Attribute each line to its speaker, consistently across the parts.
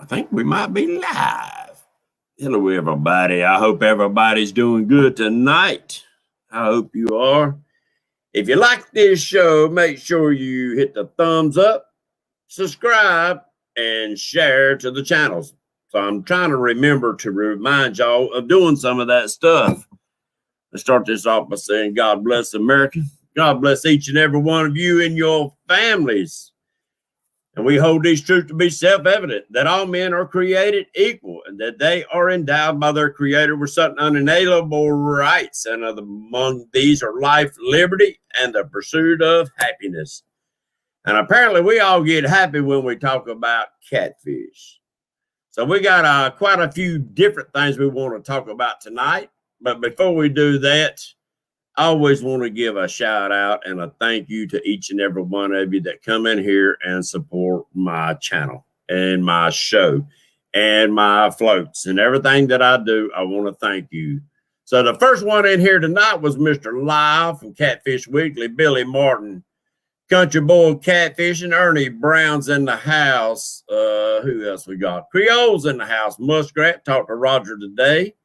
Speaker 1: think we might be live. Hello, everybody. I hope everybody's doing good tonight. I hope you are. If you like this show, make sure you hit the thumbs up, subscribe, and share to the channels. So I'm trying to remember to remind y'all of doing some of that stuff. Let's start this off by saying God bless America. God bless each and every one of you and your families. And we hold these truths to be self-evident, that all men are created equal and that they are endowed by their Creator with certain unalienable rights. And among these are life, liberty, and the pursuit of happiness. And apparently we all get happy when we talk about catfish. So we got quite a few different things we want to talk about tonight. But before we do that, I always want to give a shout out and a thank you to each and every one of you that come in here and support my channel and my show and my floats and everything that I do. I want to thank you. So the first one in here tonight was Mr. Live from Catfish Weekly, Billy Martin, Country Boy Catfishing, Ernie Brown's in the house. Who else we got? Creole's in the house. Muskrat, talked to Roger today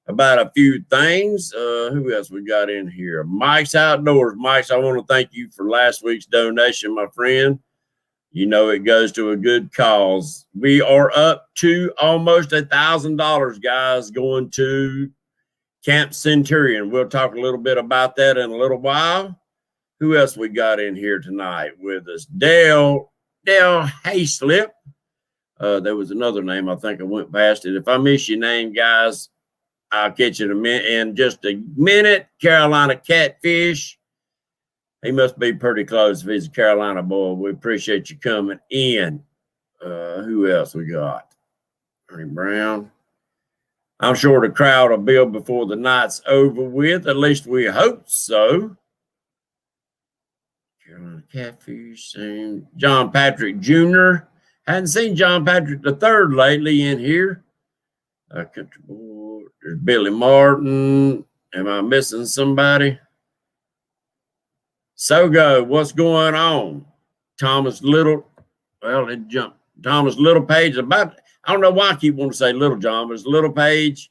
Speaker 1: about a few things. Who else we got in here? Mike's Outdoors. Mike's, I want to thank you for last week's donation, my friend. You know it goes to a good cause. We are up to almost $1,000, guys, going to Camp Centurion. We'll talk a little bit about that in a little while. Who else we got in here tonight with us? Dale Hayslip. There was another name. I think I went past it. If I miss your name, guys, I'll catch you in just a minute. Carolina Catfish. He must be pretty close if he's a Carolina boy. We appreciate you coming in. Who else we got? Ernie Brown. I'm sure the crowd will build before the night's over with. At least we hope so. Carolina Catfish. John Patrick Jr. Hadn't seen John Patrick III lately in here. Country Boy. There's Billy Martin. Am I missing somebody? Sogo, what's going on? Thomas Little. Well, it jumped. Thomas Little Page. I don't know why I keep wanting to say Little John, but it's Little Page.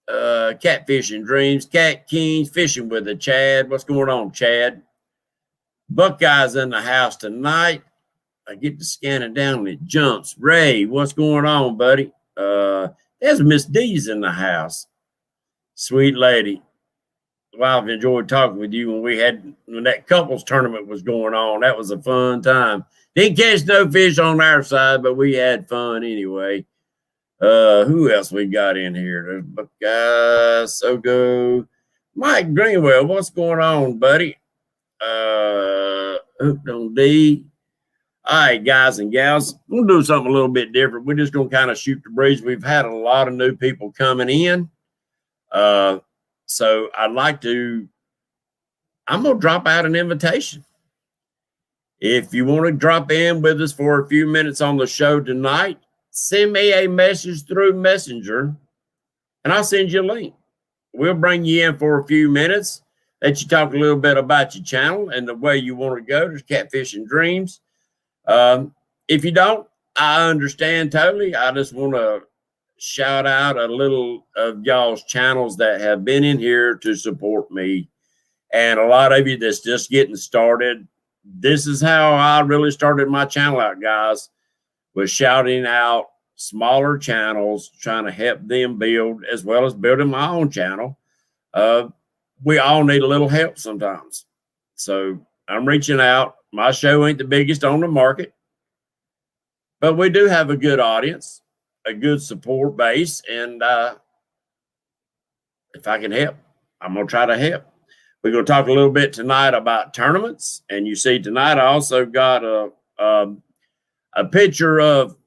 Speaker 1: Catfishing Dreams. Cat Kings. Fishing with a Chad. What's going on, Chad? Buckeye's in the house tonight. I get to scanning down and it jumps. Ray, what's going on, buddy? There's Miss D's in the house. Sweet lady. Well, I've enjoyed talking with you when that couples tournament was going on. That was a fun time. Didn't catch no fish on our side, but we had fun anyway. Who else we got in here? There's Buckeye, Sogo, Mike Greenwell. What's going on, buddy? Hooked on D. All right, guys and gals, we'll do something a little bit different. We're just going to kind of shoot the breeze. We've had a lot of new people coming in. So I'm going to drop out an invitation. If you want to drop in with us for a few minutes on the show tonight, send me a message through Messenger, and I'll send you a link. We'll bring you in for a few minutes, let you talk a little bit about your channel and the way you want to go. There's Catfishing Dreams. If you don't, I understand totally. I just want to shout out a little of y'all's channels that have been in here to support me. And a lot of you that's just getting started. This is how I really started my channel out, guys, was shouting out smaller channels, trying to help them build as well as building my own channel. We all need a little help sometimes. So I'm reaching out. My show ain't the biggest on the market, but we do have a good audience, a good support base, and if I can help, I'm going to try to help. We're going to talk a little bit tonight about tournaments, and you see tonight I also got a picture of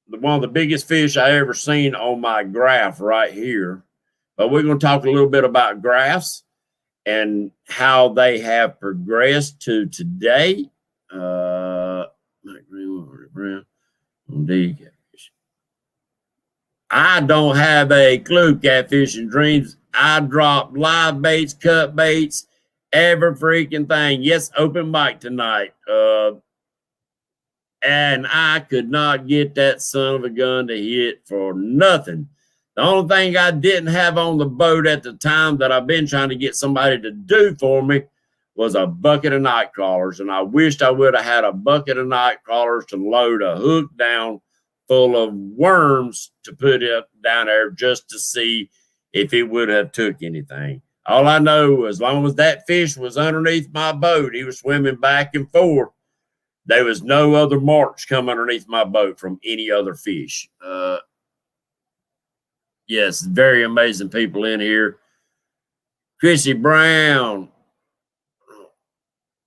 Speaker 1: one of the biggest fish I ever seen on my graph right here, but we're going to talk a little bit about graphs and how they have progressed to today. I don't have a clue, Catfishing Dreams. I drop live baits, cut baits, every freaking thing. Yes, open mic tonight. and I could not get that son of a gun to hit for nothing. The only thing I didn't have on the boat at the time that I've been trying to get somebody to do for me was a bucket of night crawlers, and I wished I would have had a bucket of night crawlers to load a hook down full of worms to put it down there just to see if it would have took anything. All I know, as long as that fish was underneath my boat, he was swimming back and forth. There was no other marks come underneath my boat from any other fish. Yes, very amazing people in here. Chrissy Brown.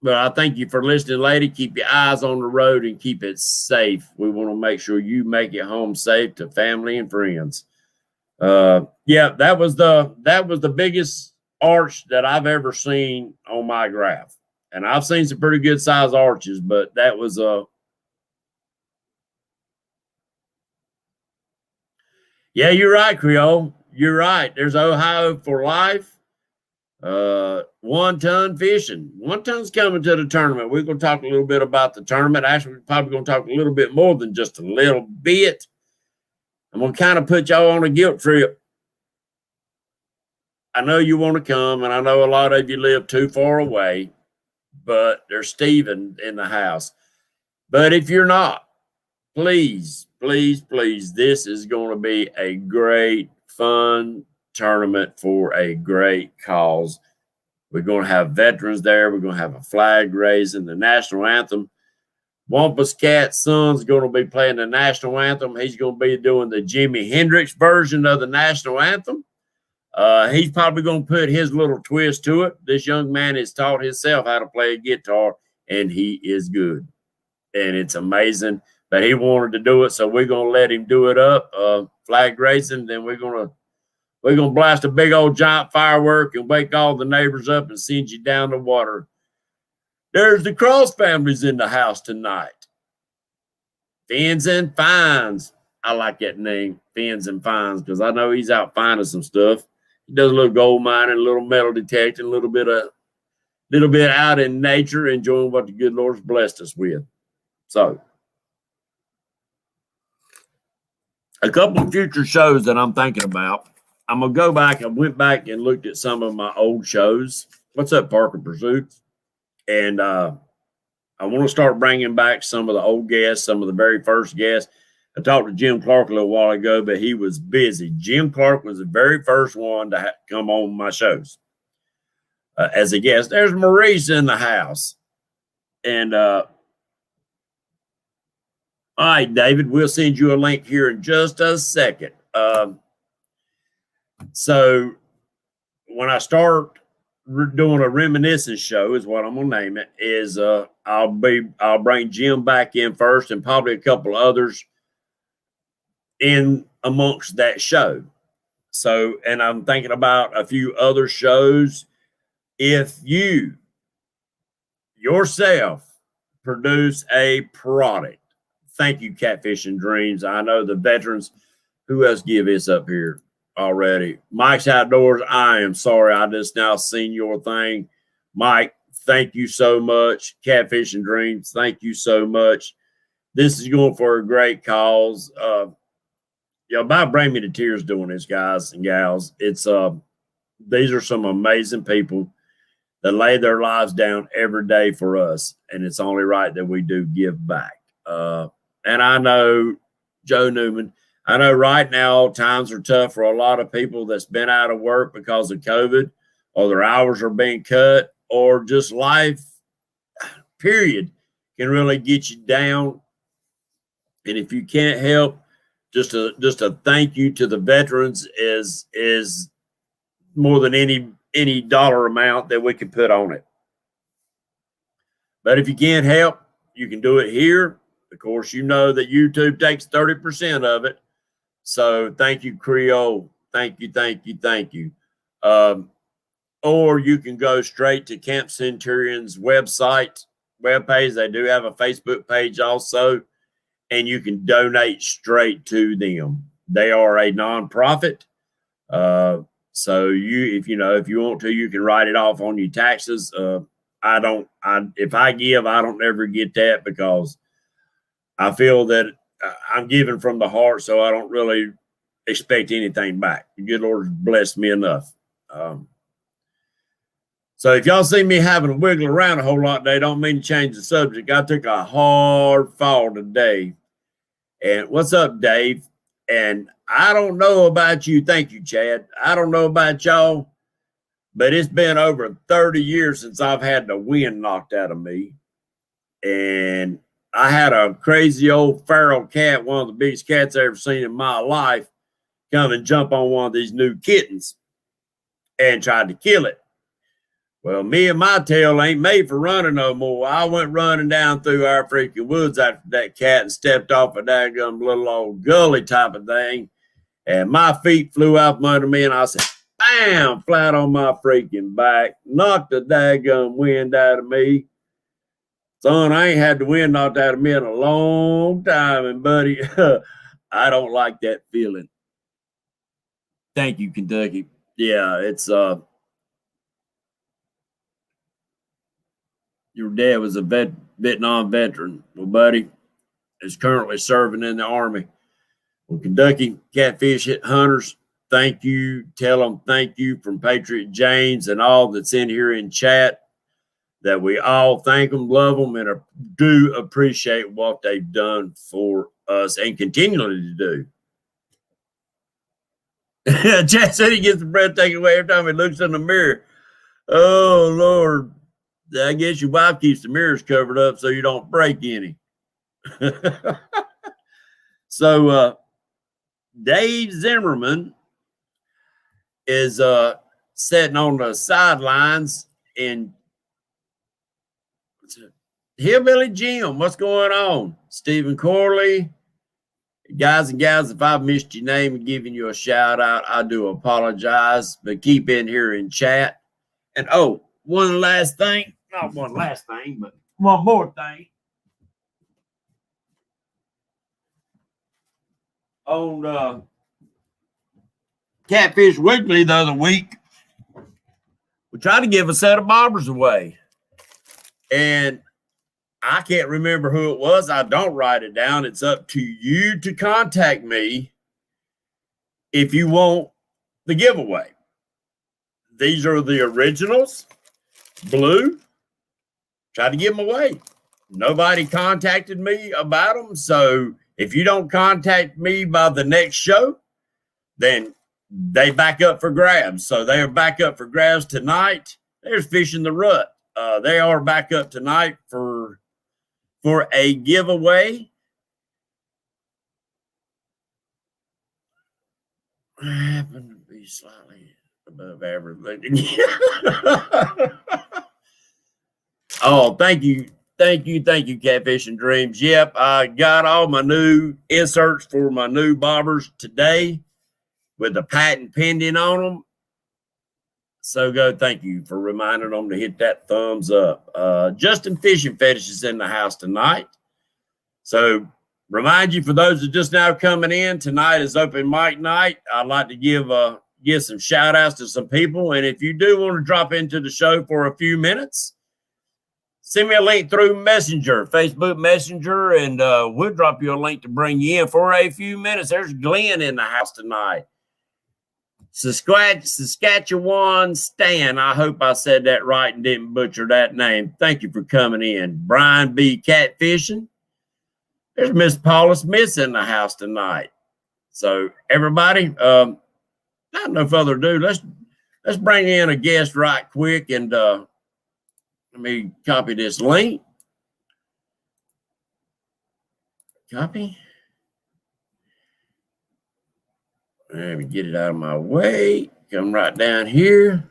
Speaker 1: But I thank you for listening, lady. Keep your eyes on the road and keep it safe. We want to make sure you make it home safe to family and friends. Yeah, that was the biggest arch that I've ever seen on my graph. And I've seen some pretty good size arches, but that was yeah, you're right, Creole. You're right. There's Ohio for life. 1 ton fishing. 1 ton's coming to the tournament. We're going to talk a little bit about the tournament. Actually, we're probably going to talk a little bit more than just a little bit. I'm going to kind of put y'all on a guilt trip. I know you want to come, and I know a lot of you live too far away, but there's Steven in the house. But if you're not, please, please, please, this is going to be a great, fun tournament for a great cause. We're going to have veterans there. We're going to have a flag raising, the national anthem. Wampus Cat's son's going to be playing the national anthem. He's going to be doing the Jimi Hendrix version of the national anthem. He's probably going to put his little twist to it. This young man has taught himself how to play a guitar, and he is good. And it's amazing. But he wanted to do it, so we're going to let him do it up. Flag raising, then we're going to blast a big old giant firework and wake all the neighbors up and send you down the water. There's the Cross families in the house tonight. Fins and Fines. I like that name, Fins and Fines, because I know he's out finding some stuff. He does a little gold mining, a little metal detecting, a little bit out in nature, enjoying what the good Lord's blessed us with. So, a couple of future shows that I'm thinking about. I'm going to go back. I went back and looked at some of my old shows. What's up, Parker Pursuits? And I want to start bringing back some of the old guests, some of the very first guests. I talked to Jim Clark a little while ago, but he was busy. Jim Clark was the very first one to come on my shows as a guest. There's Maurice in the house. And all right, David, we'll send you a link here in just a second. So when I start doing a reminiscence show, is what I'm gonna name it, is I'll bring Jim back in first and probably a couple others in amongst that show. So, and I'm thinking about a few other shows. If you yourself produce a product, thank you, Catfishing Dreams. I know the veterans. Who else give this up here already? Mike's Outdoors. I am sorry. I just now seen your thing. Mike, thank you so much. Catfishing Dreams, thank you so much. This is going for a great cause. About bring me to tears doing this, guys and gals. It's these are some amazing people that lay their lives down every day for us, and it's only right that we do give back. And I know, Joe Newman, I know right now times are tough for a lot of people that's been out of work because of COVID, or their hours are being cut, or just life, period, can really get you down. And if you can't help, just a thank you to the veterans is more than any dollar amount that we can put on it. But if you can't help, you can do it here. Of course, you know that YouTube takes 30% of it. So thank you, Creole. Thank you, thank you, thank you. Or you can go straight to Camp Centurion's webpage. They do have a Facebook page also, and you can donate straight to them. They are a nonprofit. So if you want to, you can write it off on your taxes. If I give, I don't ever get that because I feel that I'm giving from the heart, so I don't really expect anything back. The good Lord has blessed me enough. So if y'all see me having to wiggle around a whole lot today, don't mean to change the subject. I took a hard fall today. And what's up, Dave? And I don't know about you. Thank you, Chad. I don't know about y'all, but it's been over 30 years since I've had the wind knocked out of me. And I had a crazy old feral cat, one of the biggest cats I ever seen in my life, come and jump on one of these new kittens and tried to kill it. Well, me and my tail ain't made for running no more. I went running down through our freaking woods after that cat and stepped off a daggum little old gully type of thing. And my feet flew out from under me and I said, bam, flat on my freaking back, knocked the daggum wind out of me. Son, I ain't had the wind knocked out of me in a long time. And buddy, I don't like that feeling. Thank you, Kentucky. Yeah, it's your dad was a Vietnam veteran. Well, buddy is currently serving in the Army. Well, Kentucky catfish hunters, thank you. Tell them thank you from Patriot James and all that's in here in chat, that we all thank them, love them, and do appreciate what they've done for us and continually to do. Chad said he gets the breath taken away every time he looks in the mirror. Oh, Lord. I guess your wife keeps the mirrors covered up so you don't break any. So Dave Zimmerman is sitting on the sidelines in Hillbilly Jim. What's going on? Stephen Corley. Guys and gals, if I've missed your name and giving you a shout out, I do apologize, but keep in here in chat. And oh, one last thing. Not one last thing, but one more thing. On Catfish Weekly the other week, we tried to give a set of bobbers away. And I can't remember who it was. I don't write it down. It's up to you to contact me if you want the giveaway. These are the originals, blue. Try to give them away. Nobody contacted me about them. So if you don't contact me by the next show, then they back up for grabs. So they are back up for grabs tonight. There's Fishing the Rut. They are back up tonight for a giveaway. I happen to be slightly above average. Oh, thank you, Catfishing Dreams. Yep, I got all my new inserts for my new bobbers today with the patent pending on them. So go, thank you for reminding them to hit that thumbs up. Justin Fishing Fetish is in the house tonight. So remind you, for those that just now coming in, tonight is open mic night. I'd like to give some shout outs to some people. And if you do want to drop into the show for a few minutes, send me a link through Messenger, Facebook Messenger, and we'll drop you a link to bring you in for a few minutes. There's Glenn in the house tonight. Saskatchewan Stan. I hope I said that right and didn't butcher that name. Thank you for coming in. Brian B. Catfishing. There's Miss Paula Smith in the house tonight. So everybody, not no further ado, let's bring in a guest right quick, and let me copy this link. Copy. Let me get it out of my way. Come right down here.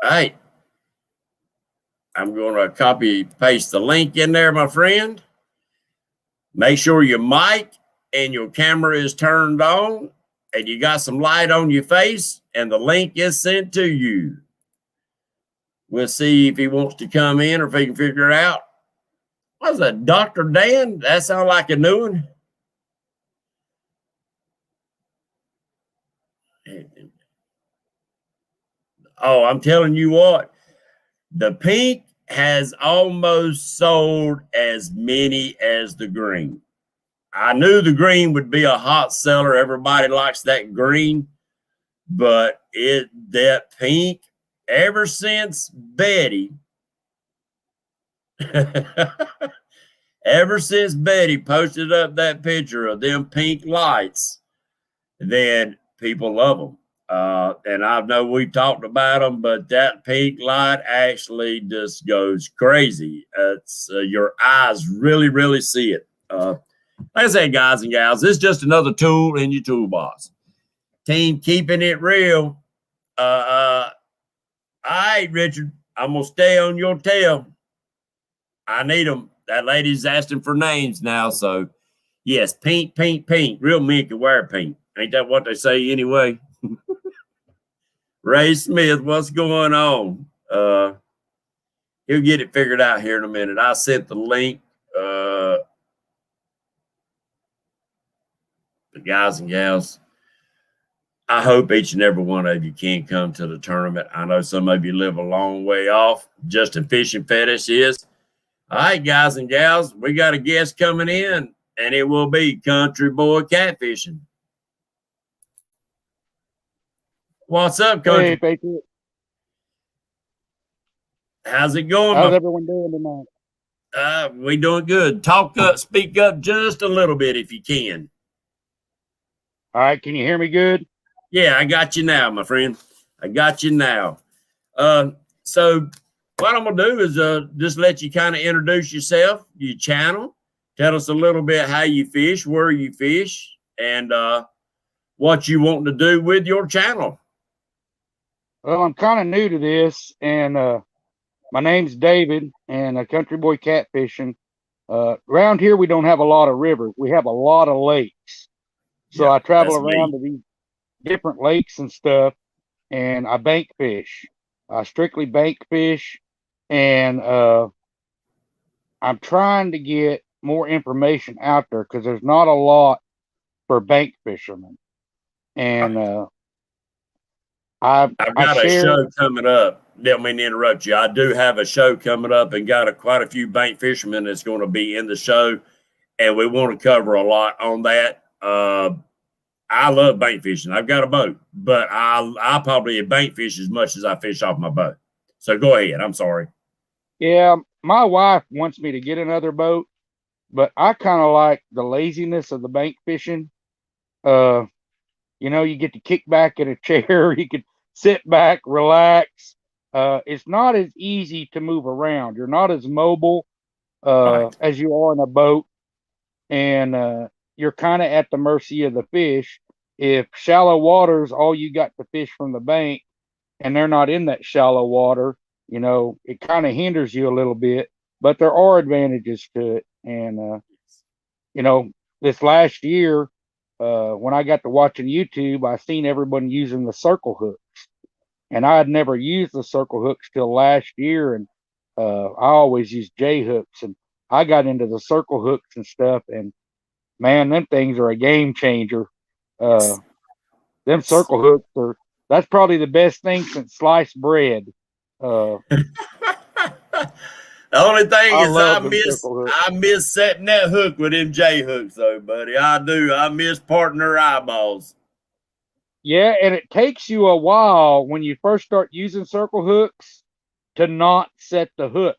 Speaker 1: All right. I'm going to copy paste the link in there, my friend. Make sure your mic and your camera is turned on and you got some light on your face and the link is sent to you. We'll see if he wants to come in or if he can figure it out. What's that, Dr. Dan? That sounds like a new one. Oh, I'm telling you what, the pink has almost sold as many as the green. I knew the green would be a hot seller. Everybody likes that green, but that pink, ever since Betty, ever since Betty posted up that picture of them pink lights, then people love them. And I know we've talked about them, but that pink light actually just goes crazy. It's your eyes really, really see it. Like I said, guys and gals, this is just another tool in your toolbox. Team keeping it real. All right, Richard, I'm gonna stay on your tail. I need them. That lady's asking for names now, so yes, pink, pink, pink. Real men can wear pink. Ain't that what they say anyway? Ray Smith, what's going on? He'll get it figured out here in a minute. I sent the link. The guys and gals, I hope each and every one of you can come to the tournament. I know some of you live a long way off. Justin Fishing Fetish is. All right, guys and gals, we got a guest coming in, and it will be Country Boy Catfishing. What's up, Country?
Speaker 2: Hey, Patriot.
Speaker 1: How's it going?
Speaker 2: How's everyone doing tonight?
Speaker 1: We doing good. Talk up, speak up just a little bit if you can.
Speaker 2: All right, can you hear me good?
Speaker 1: Yeah, I got you now, my friend. I got you now. So what I'm gonna do is just let you kind of introduce yourself, your channel, tell us a little bit how you fish, where you fish, and what you want to do with your channel.
Speaker 2: Well, I'm kind of new to this, and my name's David, and Country Boy Catfishing. Around here, we don't have a lot of rivers. We have a lot of lakes. So
Speaker 1: Yeah,
Speaker 2: I travel around to these different lakes and stuff, and I bank fish. I strictly bank fish, and I'm trying to get more information out there because there's not a lot for bank fishermen. And
Speaker 1: I've got a show coming up. Don't mean to interrupt you. I do have a show coming up and got quite a few bank fishermen that's going to be in the show, and we want to cover a lot on that. I love bank fishing. I've got a boat, but I probably bank fish as much as I fish off my boat. So go ahead. I'm sorry.
Speaker 2: Yeah, my wife wants me to get another boat, but I kind of like the laziness of the bank fishing. You get to kick back in a chair. You can sit back, relax. It's not as easy to move around. You're not as mobile
Speaker 1: Right.
Speaker 2: as you are in a boat, and you're kind of at the mercy of the fish. If shallow waters, all you got to fish from the bank, and they're not in that shallow water, it kind of hinders you a little bit. But there are advantages to it. And this last year, when I got to watching YouTube, I seen everyone using the circle hooks, and I had never used the circle hooks till last year. And I always use J hooks, and I got into the circle hooks and stuff. And man, them things are a game changer. Them circle hooks that's probably the best thing since sliced bread.
Speaker 1: The only thing
Speaker 2: I
Speaker 1: is I miss setting that hook with them J hooks though, buddy. I do. I miss partner eyeballs.
Speaker 2: Yeah, and it takes you a while when you first start using circle hooks to not set the hook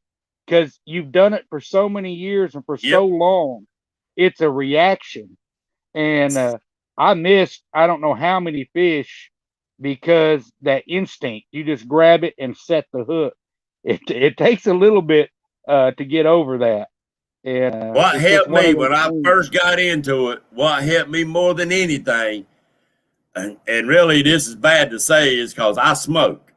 Speaker 2: because you've done it for so many years and for so long. It's a reaction. And I missed I don't know how many fish because that instinct, you just grab it and set the hook. It takes a little bit to get over that. And
Speaker 1: what helped me when I first got into it, what helped me more than anything, and really this is bad to say, is because I smoke.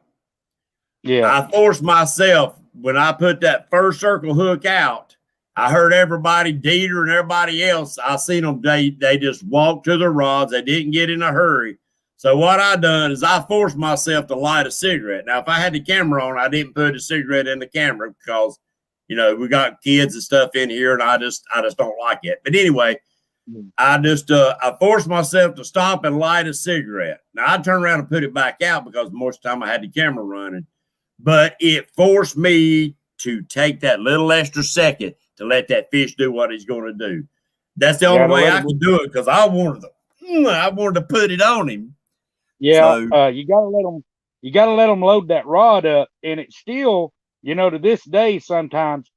Speaker 2: Yeah.
Speaker 1: I forced myself when I put that first circle hook out. I heard everybody, Dieter and everybody else, I seen them, they just walked to their rods. They didn't get in a hurry. So what I done is I forced myself to light a cigarette. Now, if I had the camera on, I didn't put a cigarette in the camera because, we got kids and stuff in here, and I just don't like it. But anyway, I forced myself to stop and light a cigarette. Now, I turned around and put it back out because most of the time I had the camera running. But it forced me to take that little extra second to let that fish do what he's going to do. That's the
Speaker 2: You
Speaker 1: only
Speaker 2: gotta
Speaker 1: way
Speaker 2: let
Speaker 1: I
Speaker 2: him.
Speaker 1: could do it because I wanted to put it on him.
Speaker 2: Yeah,
Speaker 1: So
Speaker 2: you gotta let them. You gotta let them load that rod up, and it's still, to this day, sometimes,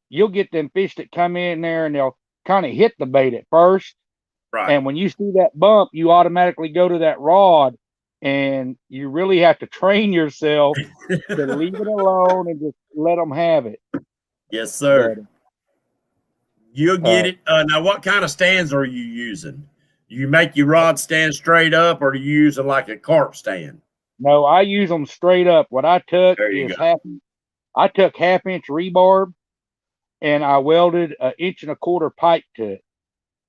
Speaker 2: you'll get them fish that come in there and they'll kind of hit the bait at first,
Speaker 1: right.
Speaker 2: and when you see that bump, you automatically go to that rod, and you really have to train yourself to leave it alone and just let them have it.
Speaker 1: Yes,
Speaker 2: But
Speaker 1: sir. You'll get
Speaker 2: uh,
Speaker 1: it. Now, what kind of stands are you using? You make your rod stand straight up, or do you using like a carp stand?
Speaker 2: no, I use them straight up. What I took
Speaker 1: There you
Speaker 2: is
Speaker 1: go.
Speaker 2: I took 1/2 inch rebarb and I welded 1 1/4 inch pipe to it.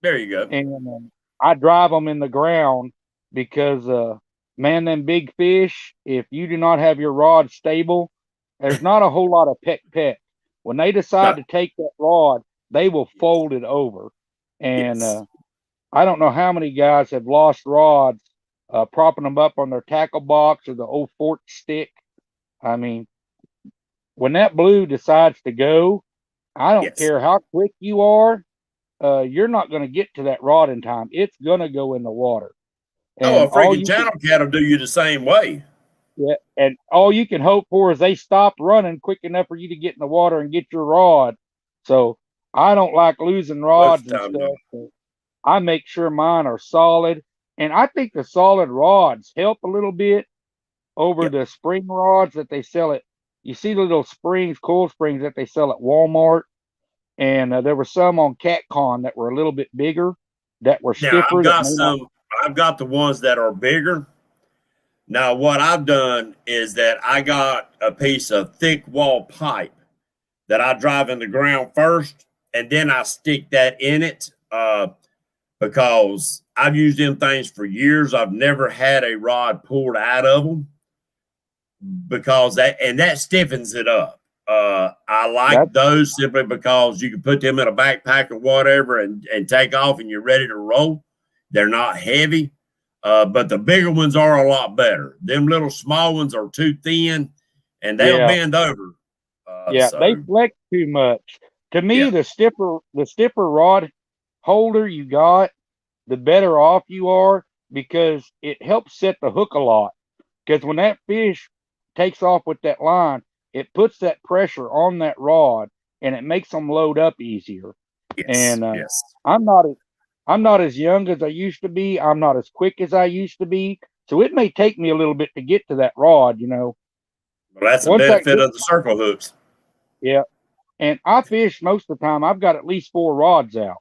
Speaker 1: There you go.
Speaker 2: And I drive them in the ground because, man, them big fish, if you do not have your rod stable, there's not a whole lot of peck. When they decide
Speaker 1: No.
Speaker 2: to take that rod, they will fold it over. And
Speaker 1: Yes.
Speaker 2: I don't know how many guys have lost rods propping them up on their tackle box or the old fork stick. I mean, when that blue decides to go, I don't
Speaker 1: Yes.
Speaker 2: care how quick you are, you're not going to get to that rod in time. It's going to go in the water,
Speaker 1: Oh,
Speaker 2: and
Speaker 1: a freaking channel cat will do you the same way.
Speaker 2: all you can hope for is they stop running quick enough for you to get in the water and get your rod. So I don't like losing
Speaker 1: Most
Speaker 2: rods
Speaker 1: of the
Speaker 2: and
Speaker 1: time, no.
Speaker 2: stuff. So I make sure mine are solid, and I think the solid rods help a little bit over
Speaker 1: Yep.
Speaker 2: the spring rods that they sell at. You see the little springs, coil springs that they sell at Walmart, and there were some on CatCon that were a little bit bigger, that were
Speaker 1: Now
Speaker 2: stiffer, that may not.
Speaker 1: I've got the ones that are bigger. Now, what I've done is that I got a piece of thick wall pipe that I drive in the ground first, and then I stick that in it because I've used them things for years. I've never had a rod pulled out of them because that stiffens it up. I
Speaker 2: That
Speaker 1: like those simply because you can put them in a backpack or whatever and take off and you're ready to roll. They're not heavy, but the bigger ones are a lot better. Them little small ones are too thin and they'll
Speaker 2: Yeah,
Speaker 1: bend over.
Speaker 2: yeah, they
Speaker 1: So
Speaker 2: flex too much. To me,
Speaker 1: yeah,
Speaker 2: the stiffer rod holder you got, the better off you are, because it helps set the hook a lot. Because when that fish takes off with that line, it puts that pressure on that rod and it makes them load up easier.
Speaker 1: yes,
Speaker 2: And
Speaker 1: yes.
Speaker 2: I'm not I'm not as young as I used to be. I'm not as quick as I used to be. So it may take me a little bit to get to that rod.
Speaker 1: Well, that's the
Speaker 2: Once I
Speaker 1: benefit
Speaker 2: get,
Speaker 1: of the circle hooks.
Speaker 2: yeah. And I fish most of the time. I've got at least 4 rods out.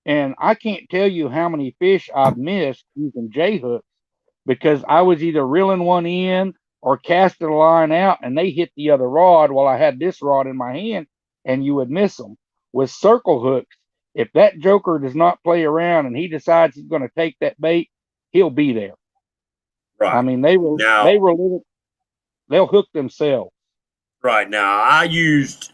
Speaker 2: And I can't tell you how many fish I've missed using J hooks because I was either reeling one in or casting a line out and they hit the other rod while I had this rod in my hand, and you would miss them. With circle hooks, if that joker does not play around and he decides he's going to take that bait, he'll be there. I
Speaker 1: Right.
Speaker 2: mean,
Speaker 1: Now,
Speaker 2: they'll hook themselves.
Speaker 1: right now, I used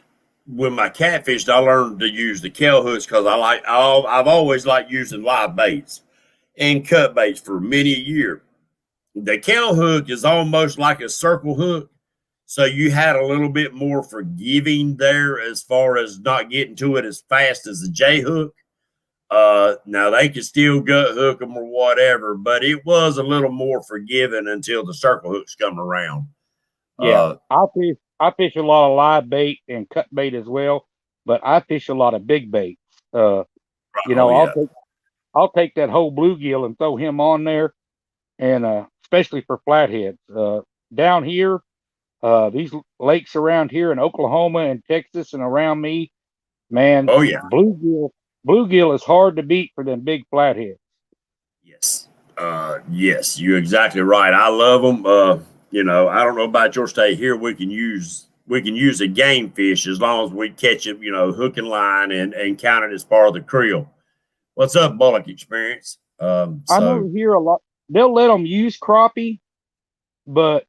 Speaker 1: with my catfish. I learned to use the Kel hooks because I've always liked using live baits and cut baits for many years. The Kel hook is almost like a circle hook, so you had a little bit more forgiving there as far as not getting to it as fast as the J hook. Now they could still gut hook them or whatever, but it was a little more forgiving until the circle hooks come around.
Speaker 2: Yeah,
Speaker 1: Uh,
Speaker 2: I fish a lot of live bait and cut bait as well, but I fish a lot of big baits. Uh, you
Speaker 1: oh
Speaker 2: know,
Speaker 1: yeah,
Speaker 2: I'll take that whole bluegill and throw him on there, and especially for flatheads. Down here, these lakes around here in Oklahoma and Texas and around me, man,
Speaker 1: oh yeah,
Speaker 2: bluegill is hard to beat for them big flatheads.
Speaker 1: yes, yes. You're exactly right. I love them. I don't know about your state here. We can use a game fish as long as we catch it. Hook and line and count it as part of the Creole. What's up, Bullock Experience?
Speaker 2: I know here a lot. They'll let them use crappie, but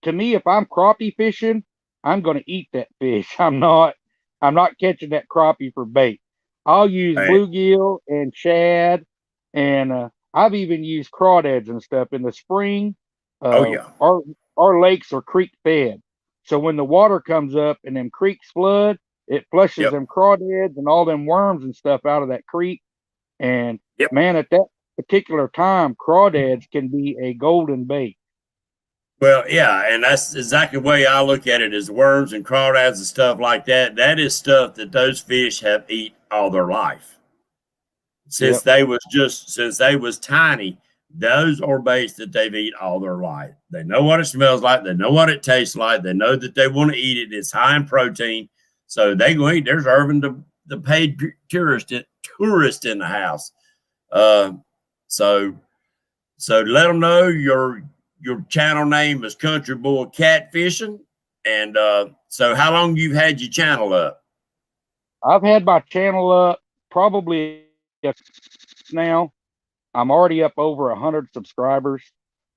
Speaker 2: to me, if I'm crappie fishing, I'm going to eat that fish. I'm not catching that crappie for bait. I'll use
Speaker 1: Hey,
Speaker 2: bluegill and shad, and I've even used crawdads and stuff in the spring.
Speaker 1: oh
Speaker 2: Uh,
Speaker 1: yeah,
Speaker 2: our lakes are creek fed, So when the water comes up and them creeks flood, it flushes
Speaker 1: Yep.
Speaker 2: them crawdads and all them worms and stuff out of that creek. And
Speaker 1: Yep.
Speaker 2: man, at that particular time, crawdads can be a golden bait.
Speaker 1: Well, yeah, and that's exactly the way I look at it, is worms and crawdads and stuff like that. That is stuff that those fish have eat all their life. Since they was tiny, those are baits that they've eat all their life. They know what it smells like. They know what it tastes like. They know that they want to eat it. It's high in protein. So they go eat. They're serving the paid tourist in the house. So let them know your channel name is Country Boy Catfishing. And so how long you've had your channel up?
Speaker 2: I've had my channel up probably now. I'm already up over 100 subscribers.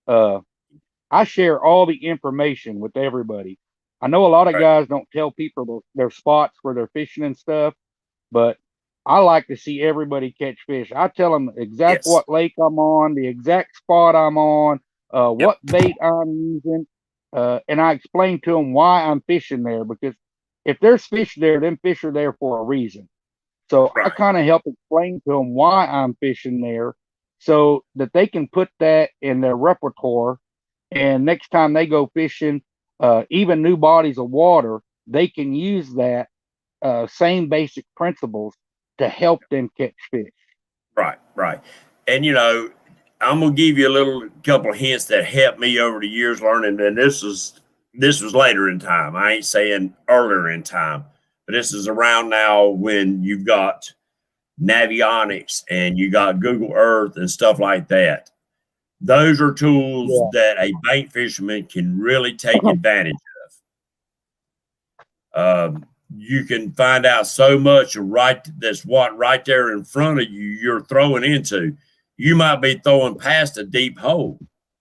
Speaker 2: I share all the information with everybody. I know a lot of guys don't tell people their spots where they're fishing and stuff, but I like to see everybody catch fish. I tell them exactly what lake I'm on, the exact spot I'm on, what bait I'm using, and I explain to them why I'm fishing there, because if there's fish there, them fish are there for a reason. So I kind of help explain to them why I'm fishing there so that they can put that in their repertoire. And next time they go fishing, even new bodies of water, they can use that same basic principles to help them catch fish.
Speaker 1: Right. And, you know, I'm going to give you a couple of hints that helped me over the years learning. And this was later in time. I ain't saying earlier in time. But this is around now when you've got Navionics and you got Google Earth and stuff like that. Those are tools that a bait fisherman can really take advantage of. You can find out so much right there in front of you you're throwing into. You might be throwing past a deep hole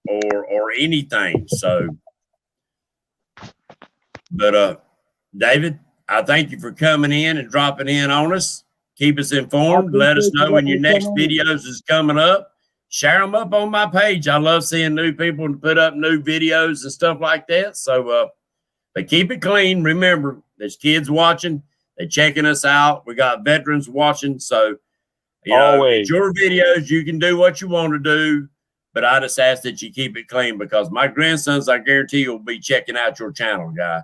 Speaker 1: or anything. So, but David, I thank you for coming in and dropping in on us. Keep us informed. Let us know when your next videos is coming up. Share them up on my page. I love seeing new people put up new videos and stuff like that. So, but keep it clean. Remember, there's kids watching. They're checking us out. We got veterans watching. So, you know, it's your videos. You can do what you want to do. But I just ask that you keep it clean, because my grandsons, I guarantee, will be checking out your channel, guy.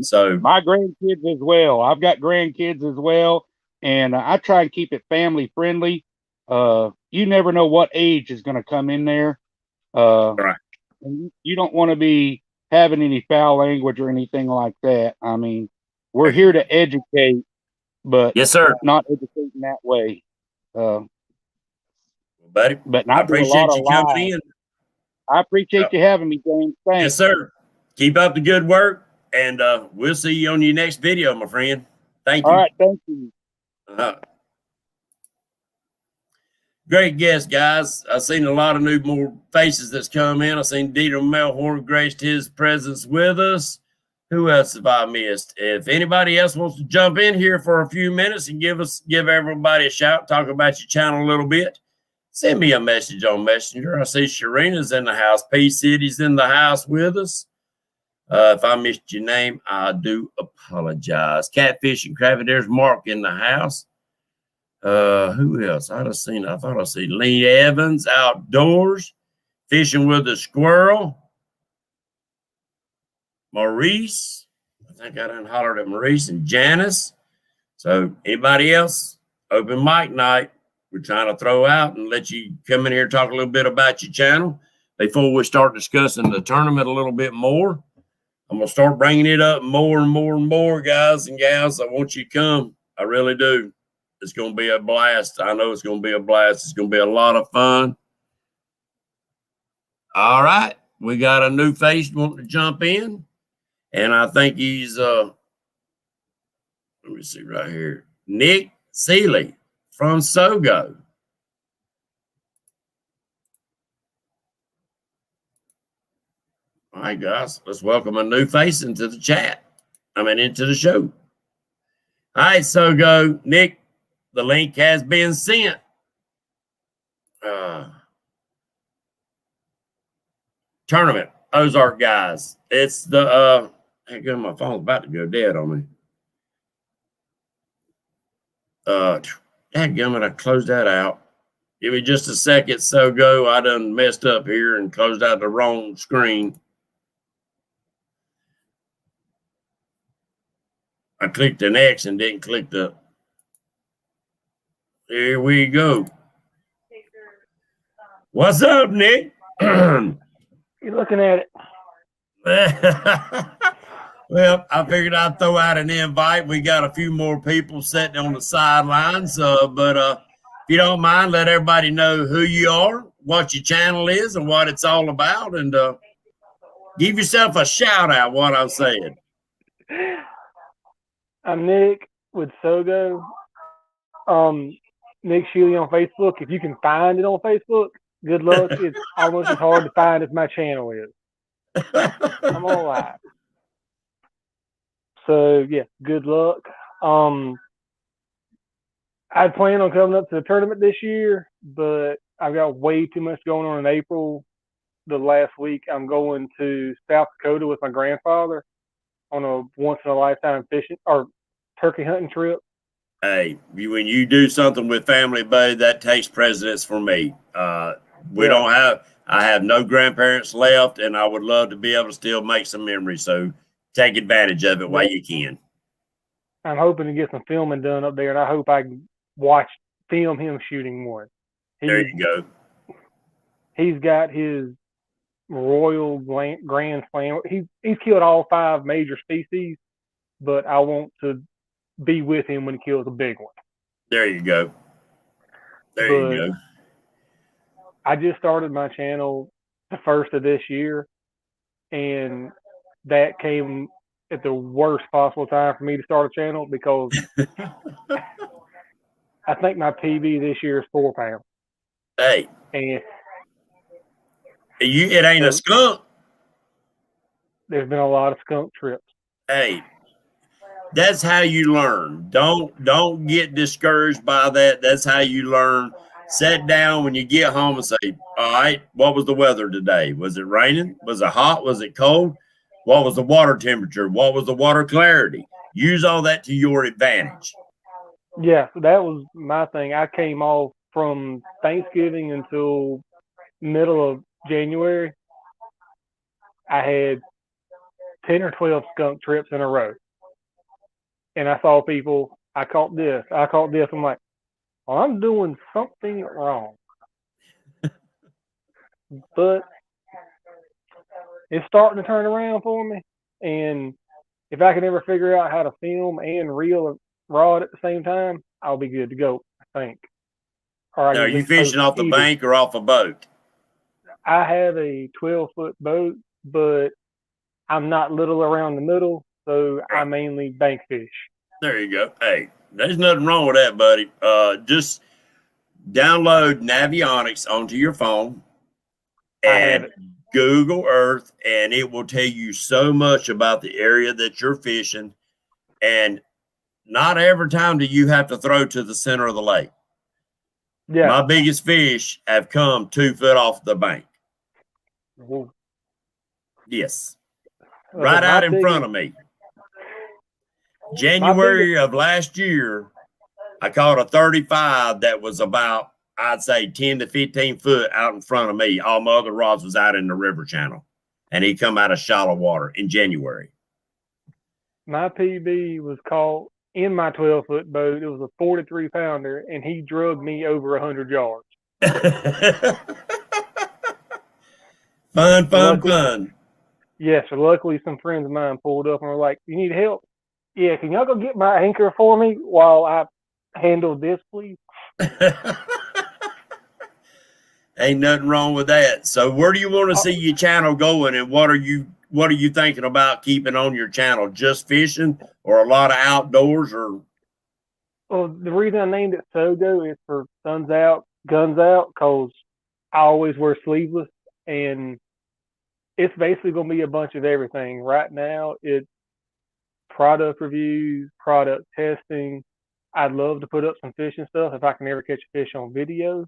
Speaker 1: So
Speaker 2: my grandkids as well. I've got grandkids as well, and I try and keep it family friendly. You never know what age is going to come in there. And you don't want to be having any foul language or anything like that. I mean, we're here to educate, but
Speaker 1: yes, sir,
Speaker 2: not educate in that way.
Speaker 1: Buddy,
Speaker 2: But
Speaker 1: I appreciate you coming in.
Speaker 2: I appreciate you having me, James. Thanks.
Speaker 1: Yes, sir. Keep up the good work. And we'll see you on your next video, my friend. Thank you.
Speaker 2: All right. Thank you.
Speaker 1: Great guest, guys. I've seen a lot of more faces that's come in. I've seen Dieter Melhorn graced his presence with us. Who else have I missed? If anybody else wants to jump in here for a few minutes and give everybody a shout, talk about your channel a little bit, send me a message on Messenger. I see Serena's in the house. P City's in the house with us. If I missed your name, I do apologize. Catfish and Crabby, there's Mark in the house. Who else? I thought I see Lee Evans outdoors, fishing with a squirrel. Maurice, I think I done hollered at Maurice and Janice. So anybody else? Open mic night. We're trying to throw out and let you come in here and talk a little bit about your channel before we start discussing the tournament a little bit more. I'm going to start bringing it up more and more and more, guys and gals. I want you to come. I really do. It's going to be a blast. I know it's going to be a blast. It's going to be a lot of fun. All right. We got a new face wanting to jump in. And I think he's, let me see right here. Nick Seeley from Sogo. All right, guys, let's welcome a new face into the chat. Into the show. All right, Sogo, Nick, the link has been sent. Tournament, Ozark guys. It's the Hey, good, my phone's about to go dead on me. Dadgummit, I closed that out. Give me just a second, so go. I done messed up here and closed out the wrong screen. I clicked an X and didn't click the. Here we go. What's up, Nick?
Speaker 3: You're looking at it.
Speaker 1: Well, I figured I'd throw out an invite. We got a few more people sitting on the sidelines, but if you don't mind, let everybody know who you are, what your channel is, and what it's all about, and give yourself a shout out. What I'm saying.
Speaker 3: I'm Nick with Sogo. Nick Shealy on Facebook. If you can find it on Facebook, good luck. It's almost as hard to find as my channel is. I'm all right. So yeah, good luck. I plan on coming up to the tournament this year, but I've got way too much going on in April. The last week I'm going to South Dakota with my grandfather on a once in a lifetime fishing or turkey hunting trip.
Speaker 1: Hey, when you do something with family, buddy, that takes precedence for me. I have no grandparents left, and I would love to be able to still make some memories. So take advantage of it while you can.
Speaker 3: I'm hoping to get some filming done up there, and I hope I can film him shooting one.
Speaker 1: There you go.
Speaker 3: He's got his Royal Grand Slam. He's killed all 5 major species, but I want to be with him when he kills a big one.
Speaker 1: There you go. You go.
Speaker 3: I just started my channel the first of this year, and that came at the worst possible time for me to start a channel because I think my PB this year is 4 pounds.
Speaker 1: Hey.
Speaker 3: And
Speaker 1: it ain't a skunk.
Speaker 3: There's been a lot of skunk trips.
Speaker 1: Hey, that's how you learn. Don't get discouraged by that. That's how you learn. Sit down when you get home and say, all right, what was the weather today? Was it raining? Was it hot? Was it cold? What was the water temperature? What was the water clarity? Use all that to your advantage.
Speaker 3: Yeah, so that was my thing. I came off from Thanksgiving until middle of January. I had 10 or 12 skunk trips in a row. And I saw people, I caught this. I'm like, well, I'm doing something wrong. But it's starting to turn around for me. And if I can ever figure out how to film and reel a rod at the same time, I'll be good to go, I think.
Speaker 1: Now, are you fishing off the bank or off a boat?
Speaker 3: I have a 12-foot boat, but I'm not little around the middle, so I mainly bank fish.
Speaker 1: There you go. Hey, there's nothing wrong with that, buddy. Just download Navionics onto your phone and Google Earth, and it will tell you so much about the area that you're fishing. And not every time do you have to throw to the center of the lake. Yeah. My biggest fish have come 2 foot off the bank.
Speaker 3: Ooh.
Speaker 1: Yes. Right out in front of me. January of last year, I caught a 35 that was about, I'd say 10 to 15 foot out in front of me. All my other rods was out in the river channel, and he come out of shallow water in January.
Speaker 3: My PB was caught in my 12-foot boat. It was a 43 pounder, and he drugged me over 100 yards.
Speaker 1: Fun.
Speaker 3: Yes, so luckily some friends of mine pulled up and were like, you need help? Yeah, can y'all go get my anchor for me while I handle this, please?
Speaker 1: Ain't nothing wrong with that. So where do you want to see your channel going, and what are you thinking about keeping on your channel? Just fishing or a lot of outdoors? Or
Speaker 3: well, the reason I named it Sogo is for Suns Out, Guns Out, because I always wear sleeveless, and it's basically going to be a bunch of everything. Right now, it's product reviews, product testing. I'd love to put up some fishing stuff if I can ever catch a fish on video.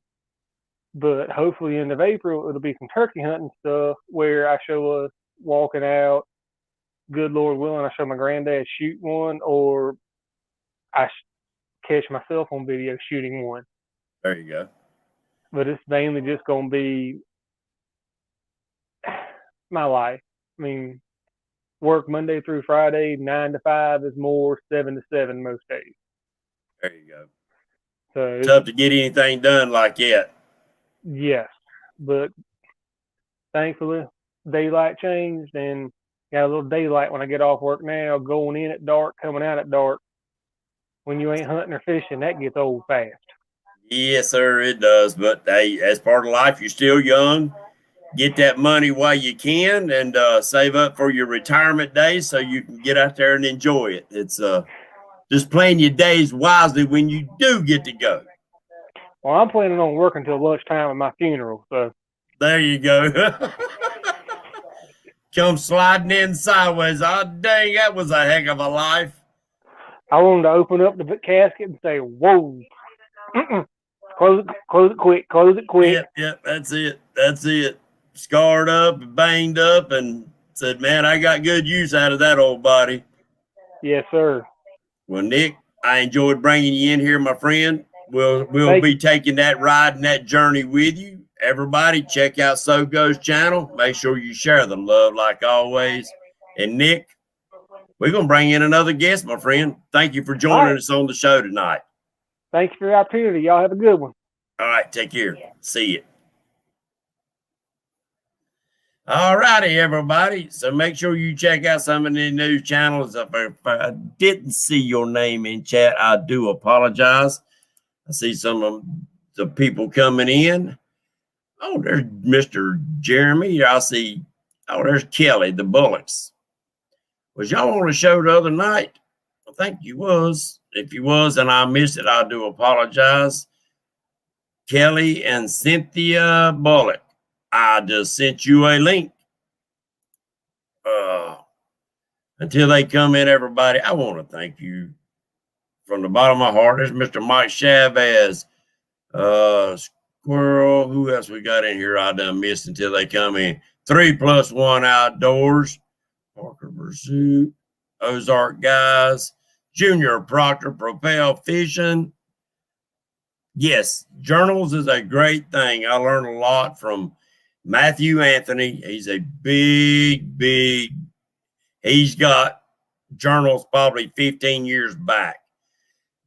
Speaker 3: But hopefully end of April, it'll be some turkey hunting stuff where I show us walking out, good Lord willing, I show my granddad shoot one, or I catch myself on video shooting one.
Speaker 1: There you go.
Speaker 3: But it's mainly just going to be my life. I mean, work Monday through Friday, 9 to 5 is more, 7 to 7 most days.
Speaker 1: There you go.
Speaker 3: So
Speaker 1: Tough to get anything done like that.
Speaker 3: yes, but thankfully daylight changed and got a little daylight when I get off work now. Going in at dark, coming out at dark. When you ain't hunting or fishing, that gets old fast.
Speaker 1: Yes, sir, it does. But hey, as part of life, you're still young. Get that money while you can, and save up for your retirement days so you can get out there and enjoy it. It's just plan your days wisely when you do get to go.
Speaker 3: Well, I'm planning on working till lunchtime at my funeral, so
Speaker 1: There you go. Come sliding in sideways. Oh, dang, that was a heck of a life.
Speaker 3: I wanted to open up the casket and say, "Whoa, close it quick, close it quick."
Speaker 1: Yep, that's it. That's it. Scarred up, banged up, and said, man, I got good use out of that old body.
Speaker 3: Yes, sir.
Speaker 1: Well, Nick, I enjoyed bringing you in here, my friend. We'll be taking that ride and that journey with you. Everybody, check out SoGo's channel. Make sure you share the love like always. And Nick, we're going to bring in another guest, my friend. Thank you for joining us on the show tonight.
Speaker 3: Thank you for the opportunity. Y'all have a good one.
Speaker 1: All right, take care. See you. All righty, everybody. So make sure you check out some of the news channels. If I didn't see your name in chat, I do apologize. I see some of the people coming in. Oh, there's Mr. Jeremy. I see. Oh, there's Kelly, the Bullocks. Was y'all on the show the other night? I think you was. If you was and I missed it, I do apologize. Kelly and Cynthia Bullock. I just sent you a link. Until they come in, everybody, I want to thank you from the bottom of my heart. There's Mr. Mike Chavez, Squirrel. Who else we got in here? I done missed until they come in. 3+1 Outdoors, Parker Pursuit, Ozark Guys, Junior Proctor, Propel Fishing. Yes, journals is a great thing. I learned a lot from Matthew Anthony. He's a big, he's got journals probably 15 years back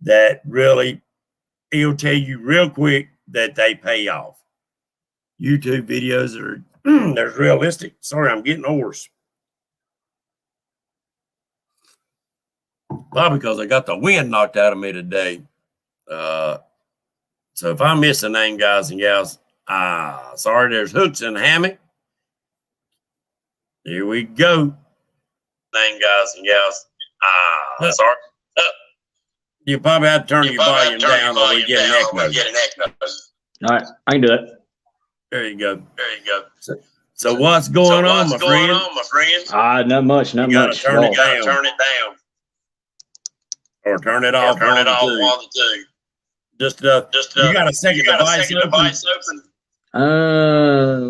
Speaker 1: that really, he'll tell you real quick that they pay off. YouTube videos are, there's realistic. Sorry, I'm getting hoarse. Probably because I got the wind knocked out of me today. So if I miss a name, guys and gals, sorry, there's Hooks and Hammock. Here we go. Name, guys and gals. Sorry. You probably have to turn your volume down or we get an echo.
Speaker 4: All right, I can do that.
Speaker 1: There you go. So what's going on, my friend?
Speaker 4: Not much.
Speaker 1: Turn it down. Or turn it off. Just you got a second device open?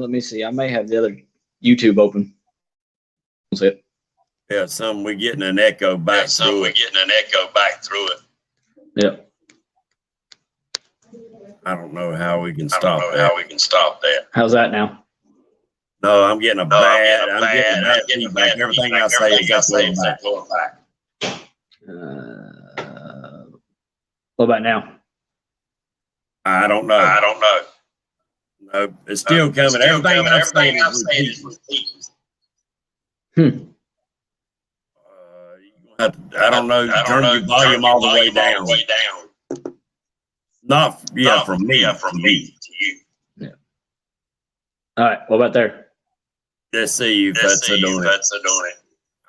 Speaker 4: Let me see. I may have the other YouTube open. That's it.
Speaker 1: Yeah, we're getting an echo back through it.
Speaker 4: Yep.
Speaker 1: I don't know how we can stop that.
Speaker 4: How's that now?
Speaker 1: No, I'm getting bad feedback. Everything I say is going back.
Speaker 4: What about now?
Speaker 1: I don't know. No, it's still coming. Everything I'm saying is repeating. I don't know. Turn your volume all the way down. Not from me. To you.
Speaker 4: Yeah. All right. What about there?
Speaker 1: Let's see if that's doing it.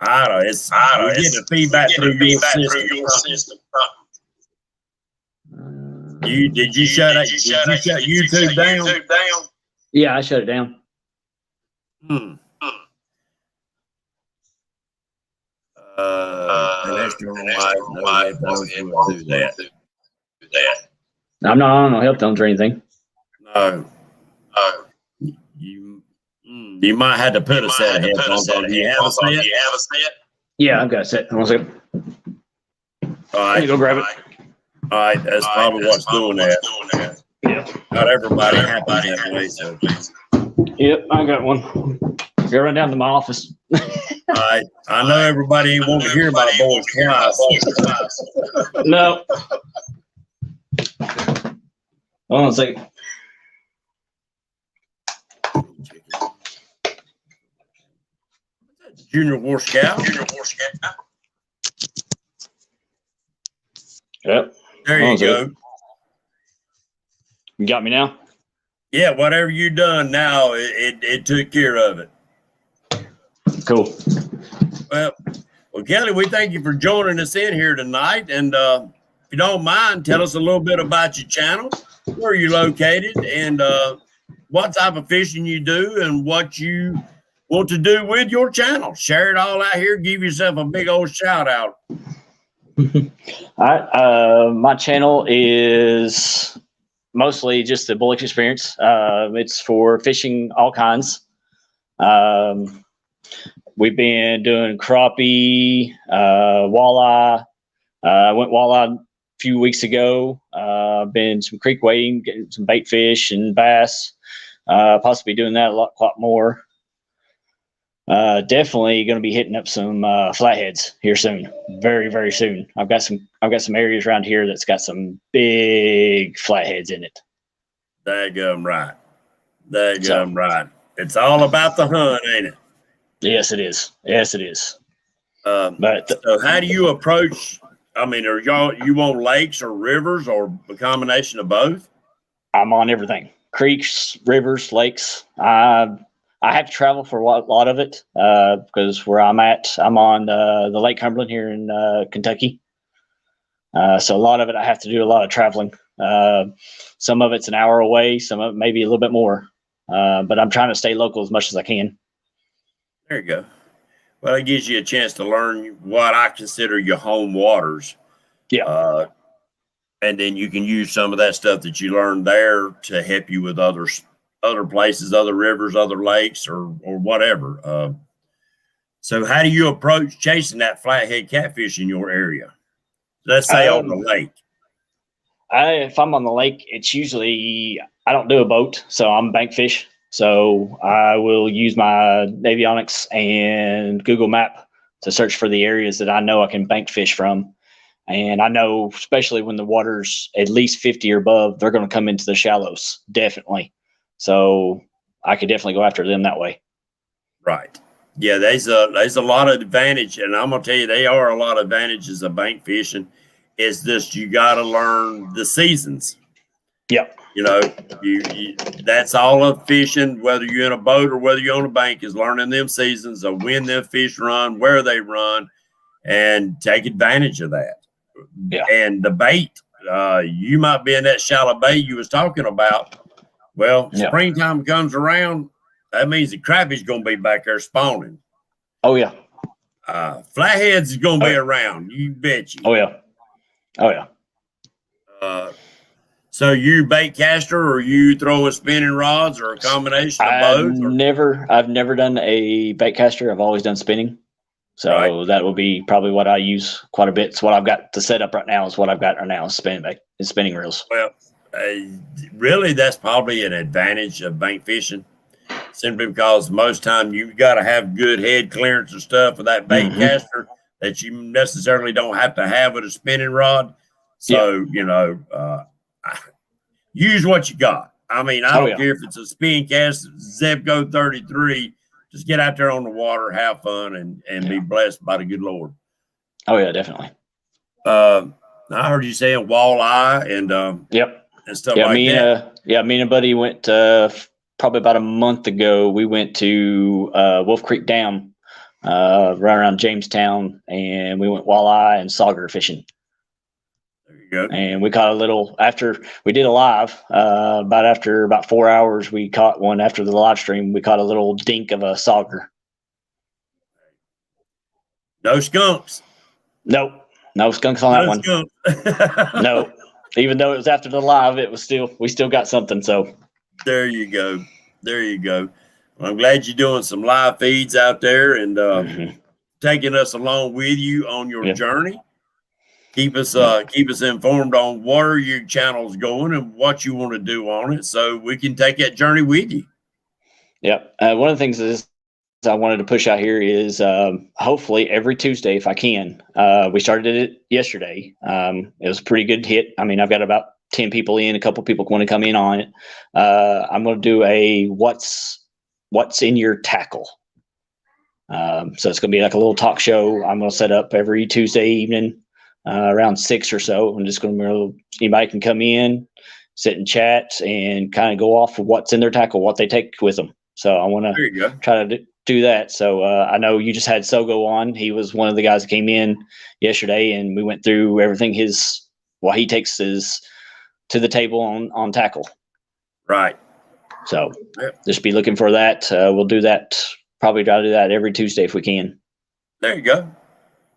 Speaker 1: I don't know. We're getting feedback through your system. Did you shut YouTube down?
Speaker 4: Yeah, I shut it down.
Speaker 1: Do that.
Speaker 4: I'm not on no help tones or anything.
Speaker 1: No. You might have to put a set of headphones on. Do you have a set?
Speaker 4: Yeah, I've got it set. One second.
Speaker 1: All
Speaker 4: Let me
Speaker 1: right.
Speaker 4: go grab it.
Speaker 1: All right. That's probably what's doing that.
Speaker 4: Yep.
Speaker 1: Not everybody happens that way. So,
Speaker 4: Yep, I got one. Go run down to my office.
Speaker 1: all right. I know everybody ain't want to hear my voice twice.
Speaker 4: No. Hold on a second.
Speaker 1: Junior War Scout.
Speaker 4: Yep.
Speaker 1: There
Speaker 4: Hold on
Speaker 1: you
Speaker 4: a second.
Speaker 1: go.
Speaker 4: You got me now?
Speaker 1: Yeah, whatever you done now, it took care of it.
Speaker 4: Cool.
Speaker 1: Well, Kelly, we thank you for joining us in here tonight. And if you don't mind, tell us a little bit about your channel, where you're located, and what type of fishing you do, and what you want to do with your channel. Share it all out here. Give yourself a big old shout out.
Speaker 4: All right. My channel is mostly just the bullock experience. It's for fishing all kinds. We've been doing crappie, walleye. I went walleye a few weeks ago. Been some creek wading, getting some bait fish and bass. Possibly doing that a lot more. Definitely going to be hitting up some flatheads here soon, very, very soon. I've got some areas around here that's got some big flatheads in it.
Speaker 1: Daggum right. Right. It's all about the hunt, ain't it?
Speaker 4: Yes, it is. Yes, it is.
Speaker 1: But so how do you approach? I mean, are you on lakes or rivers or a combination of both?
Speaker 4: I'm on everything: creeks, rivers, lakes. I have to travel for a lot of it because where I'm at, I'm on the Lake Cumberland here in Kentucky. So a lot of it, I have to do a lot of traveling. Some of it's an hour away, some of it maybe a little bit more. But I'm trying to stay local as much as I can.
Speaker 1: There you go. Well, it gives you a chance to learn what I consider your home waters.
Speaker 4: Yeah.
Speaker 1: And then you can use some of that stuff that you learned there to help you with other places, other rivers, other lakes, or whatever. So how do you approach chasing that flathead catfish in your area? Let's say on the lake.
Speaker 4: If I'm on the lake, it's usually, I don't do a boat, so I'm bank fish. So I will use my avionics and Google Map to search for the areas that I know I can bank fish from. And I know, especially when the water's at least 50 or above, they're going to come into the shallows, definitely. So I could definitely go after them that way.
Speaker 1: Right. Yeah, there's a lot of advantage, and I'm gonna tell you, they are a lot of advantages of bank fishing. It's just you got to learn the seasons.
Speaker 4: Yep.
Speaker 1: You know, you that's all of fishing, whether you're in a boat or whether you're on a bank, is learning them seasons of when them fish run, where they run, and take advantage of that.
Speaker 4: Yeah.
Speaker 1: And the bait, you might be in that shallow bay you was talking about. Well, springtime comes around, that means the crappie is going to be back there spawning.
Speaker 4: Oh, yeah.
Speaker 1: Flatheads is going to be around. You bet you.
Speaker 4: Oh, yeah. Oh, yeah.
Speaker 1: So you bait caster, or you throwing spinning rods, or a combination of both?
Speaker 4: I've never done a bait caster. I've always done spinning. So that will be probably what I use quite a bit. It's what I've got to set up right now. Is what I've got right now is spinning reels.
Speaker 1: Well, really, that's probably an advantage of bank fishing, simply because most time you've got to have good head clearance and stuff with that bait caster that you necessarily don't have to have with a spinning rod. So, use what you got. I mean, I don't care if it's a spin cast, Zebco 33. Just get out there on the water, have fun, and be blessed by the good Lord.
Speaker 4: Oh, yeah, definitely.
Speaker 1: I heard you saying walleye and stuff like that.
Speaker 4: Me and a buddy went probably about a month ago. We went to Wolf Creek Dam right around Jamestown, and we went walleye and sauger fishing.
Speaker 1: There you go.
Speaker 4: And we caught a little after we did a live. After about 4 hours, we caught one after the live stream. We caught a little dink of a sauger.
Speaker 1: No skunks.
Speaker 4: Nope. No skunks on that one. No. Even though it was after the live, we still got something. So
Speaker 1: there you go. There you go. Well, I'm glad you're doing some live feeds out there and taking us along with you on your
Speaker 4: Yeah.
Speaker 1: journey. Keep us informed on where your channel's going and what you want to do on it, so we can take that journey with you.
Speaker 4: Yep. One of the things is I wanted to push out here is hopefully every Tuesday, if I can. We started it yesterday. It was a pretty good hit. I mean, I've got about 10 people in, a couple people want to come in on it. I'm going to do a what's in your tackle. So it's going to be like a little talk show. I'm going to set up every Tuesday evening around 6 or so. I'm just going to anybody can come in, sit and chat, and kind of go off of what's in their tackle, what they take with them. So I want to try to do that. So I know you just had Sogo on. He was one of the guys that came in yesterday, and we went through everything what he takes to the table on tackle. Right. So just be looking for that. We'll do that. Probably try to do that every Tuesday if we can.
Speaker 1: There you go.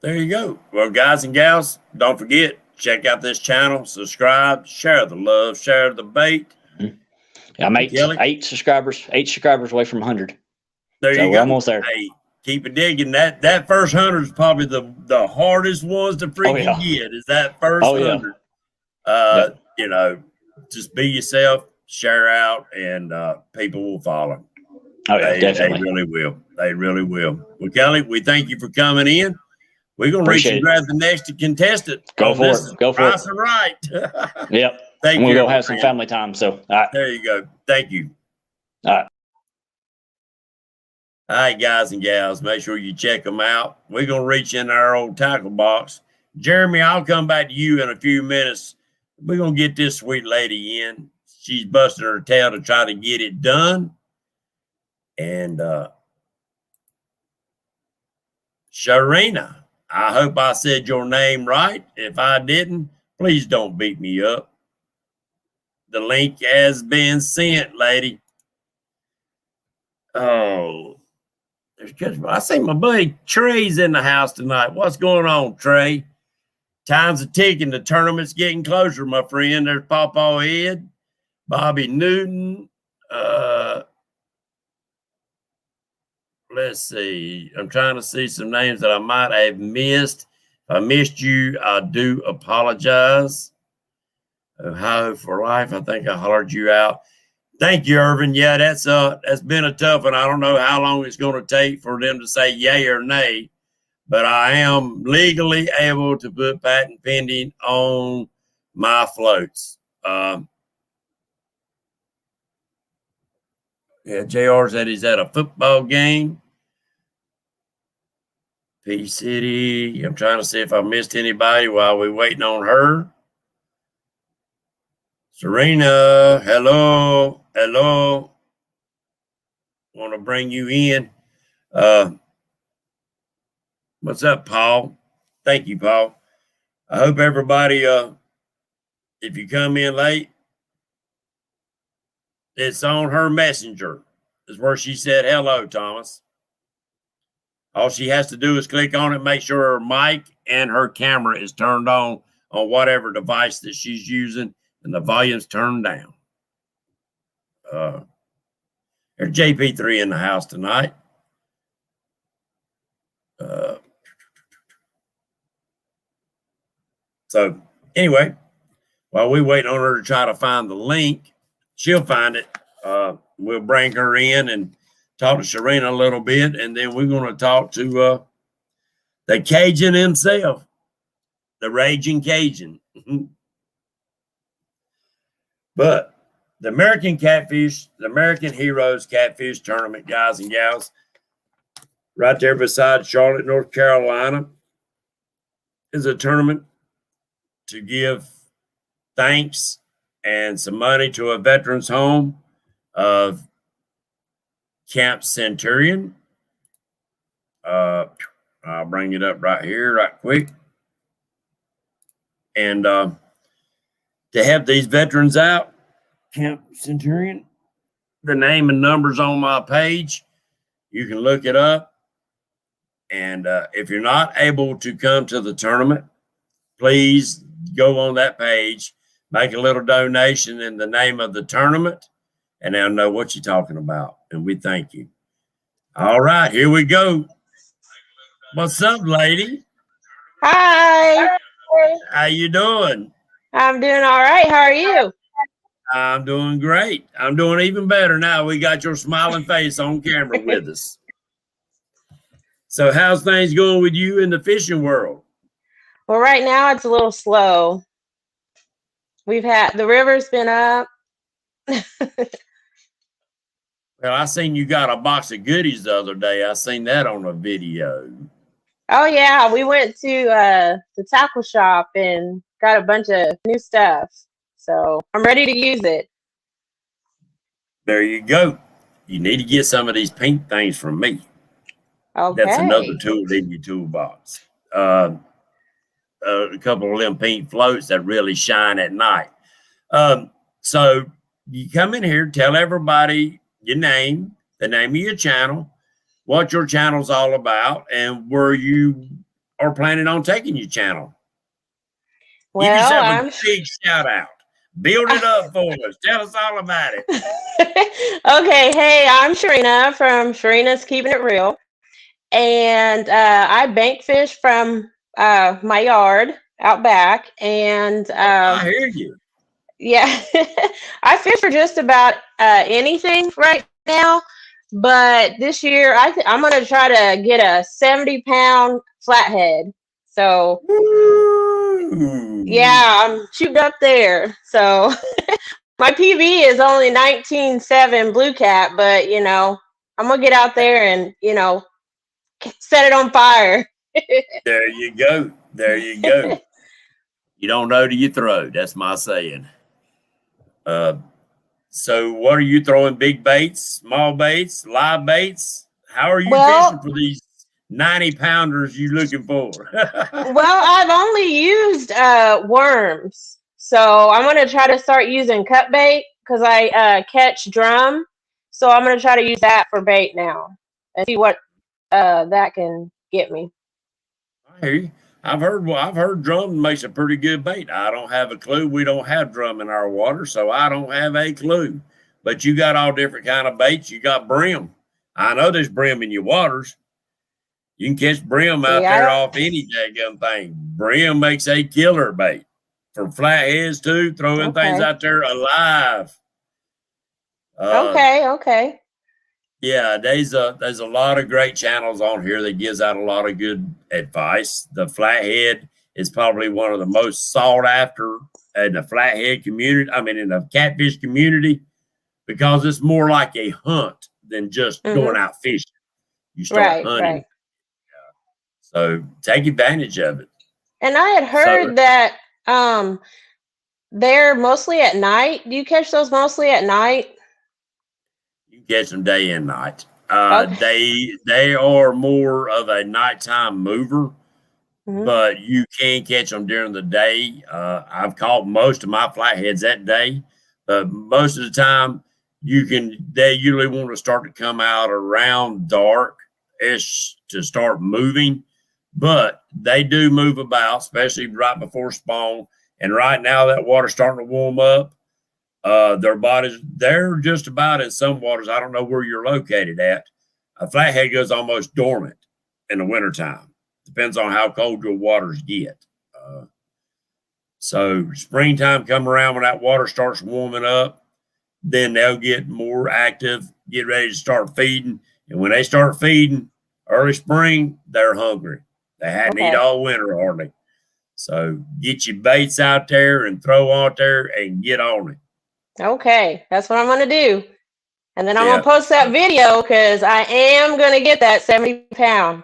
Speaker 1: There you go. Well, guys and gals, don't forget, check out this channel, subscribe, share the love, share the bait.
Speaker 4: I'm eight subscribers away from 100.
Speaker 1: There you go.
Speaker 4: We're almost there.
Speaker 1: Hey, keep it digging. That first 100 is probably the hardest ones to freaking get. Is that first 100? You know, just be yourself, share out, and people will follow.
Speaker 4: Oh yeah, definitely.
Speaker 1: They really will. They really will. Well, Kelly, we thank you for coming in. We're gonna reach and grab the next contestant.
Speaker 4: Go for it. Go for it.
Speaker 1: Right.
Speaker 4: Yep.
Speaker 1: Thank you.
Speaker 4: We're gonna have some family time. So all right.
Speaker 1: There you go. Thank you.
Speaker 4: All right.
Speaker 1: All right, guys and gals, make sure you check them out. We're going to reach in our old tackle box. Jeremy, I'll come back to you in a few minutes. We're going to get this sweet lady in. She's busting her tail to try to get it done. And Serena, I hope I said your name right. If I didn't, please don't beat me up. The link has been sent, lady. Oh, I see my buddy Trey's in the house tonight. What's going on, Trey? Time's a ticking. The tournament's getting closer, my friend. There's Pawpaw Ed, Bobby Newton. Let's see. I'm trying to see some names that I might have missed. If I missed you, I do apologize. Ohio for Life, I think I hollered you out. Thank you, Irvin. Yeah, that's been a tough one. I don't know how long it's going to take for them to say yay or nay, but I am legally able to put patent pending on my floats. Yeah, JR said he's at a football game. P City. I'm trying to see if I missed anybody while we're waiting on her. Serena, hello. Hello. Want to bring you in. What's up, Paul? Thank you, Paul. I hope everybody, if you come in late, it's on her messenger. Is where she said hello, Thomas. All she has to do is click on it, make sure her mic and her camera is turned on whatever device that she's using, and the volume's turned down. There's JP3 in the house tonight. So anyway, while we wait on her to try to find the link, she'll find it. We'll bring her in and talk to Serena a little bit, and then we're going to talk to the Cajun himself, the Raging Cajun. But the American Catfish, the American Heroes Catfish Tournament, guys and gals, right there beside Charlotte, North Carolina, is a tournament to give thanks and some money to a veterans home of Camp Centurion. I'll bring it up right here, right quick. And to have these veterans out, Camp Centurion, the name and numbers on my page. You can look it up. And if you're not able to come to the tournament, please go on that page, make a little donation in the name of the tournament, and they'll know what you're talking about. And we thank you. All right, here we go. What's up, lady?
Speaker 5: Hi.
Speaker 1: How you doing?
Speaker 5: I'm doing all right. How are you?
Speaker 1: I'm doing great. I'm doing even better now. We got your smiling face on camera with us. So how's things going with you in the fishing world?
Speaker 5: Well, right now it's a little slow. We've had the river's been up.
Speaker 1: Well, I seen you got a box of goodies the other day. I seen that on a video.
Speaker 5: Oh yeah, we went to the tackle shop and got a bunch of new stuff. So I'm ready to use it.
Speaker 1: There you go. You need to get some of these pink things from me. That's another
Speaker 5: Okay.
Speaker 1: tool in your toolbox. A couple of them pink floats that really shine at night. So you come in here, tell everybody your name, the name of your channel, what your channel's all about, and where you are planning on taking your channel. Give
Speaker 5: Well,
Speaker 1: yourself a
Speaker 5: I'm
Speaker 1: big shout out. Build it up for us. Tell us all about it.
Speaker 5: okay. Hey, I'm Serena from Serena's Keeping It Real, and I bank fish from my yard out back, and
Speaker 1: I hear you.
Speaker 5: yeah, I fish for just about anything right now. But this year, I'm gonna try to get a 70-pound flathead. So
Speaker 1: Woo.
Speaker 5: yeah, I'm shooting up there. So my PB is only 19.7 blue cap, but I'm gonna get out there and set it on fire.
Speaker 1: There you go. There you go. You don't know till you throw. That's my saying. So what are you throwing? Big baits, small baits, live baits? How are you fishing
Speaker 5: Well,
Speaker 1: for these 90-pounders you looking for?
Speaker 5: I've only used worms, so I'm gonna try to start using cut bait because I catch drum. So I'm gonna try to use that for bait now and see what that can get me.
Speaker 1: I hear you. I've heard drum makes a pretty good bait. I don't have a clue. We don't have drum in our water, so I don't have a clue. But you got all different kind of baits. You got brim. I know there's brim in your waters. You can catch brim
Speaker 5: See,
Speaker 1: out there off any daggum thing. Brim makes a killer bait for flatheads too. Throwing things
Speaker 5: Okay.
Speaker 1: out there alive.
Speaker 5: Okay.
Speaker 1: Yeah, there's a lot of great channels on here that gives out a lot of good advice. The flathead is probably one of the most sought after in the flathead community. I mean, in the catfish community, because it's more like a hunt than just going
Speaker 5: Mm-hmm.
Speaker 1: out fishing. You start hunting.
Speaker 5: Right.
Speaker 1: So take advantage of it.
Speaker 5: And I had
Speaker 1: So
Speaker 5: heard that they're mostly at night. Do you catch those mostly at night?
Speaker 1: you can catch them day and night.
Speaker 5: Okay.
Speaker 1: They are more of a nighttime mover,
Speaker 5: Mm-hmm.
Speaker 1: but you can catch them during the day. I've caught most of my flatheads that day, but most of the time they usually want to start to come out around dark ish to start moving, but they do move about, especially right before spawn. And right now that water's starting to warm up. Their bodies, they're just about in some waters. I don't know where you're located at. A flathead goes almost dormant in the wintertime. Depends on how cold your waters get. So springtime come around when that water starts warming up, then they'll get more active, get ready to start feeding. And when they start feeding early spring, they're hungry. They hadn't eaten
Speaker 5: Okay.
Speaker 1: all winter hardly. So get your baits out there and throw out there and get on it.
Speaker 5: Okay. That's what I'm gonna do. And then I'm gonna
Speaker 1: Yeah.
Speaker 5: post that video because I am gonna get that 70-pound.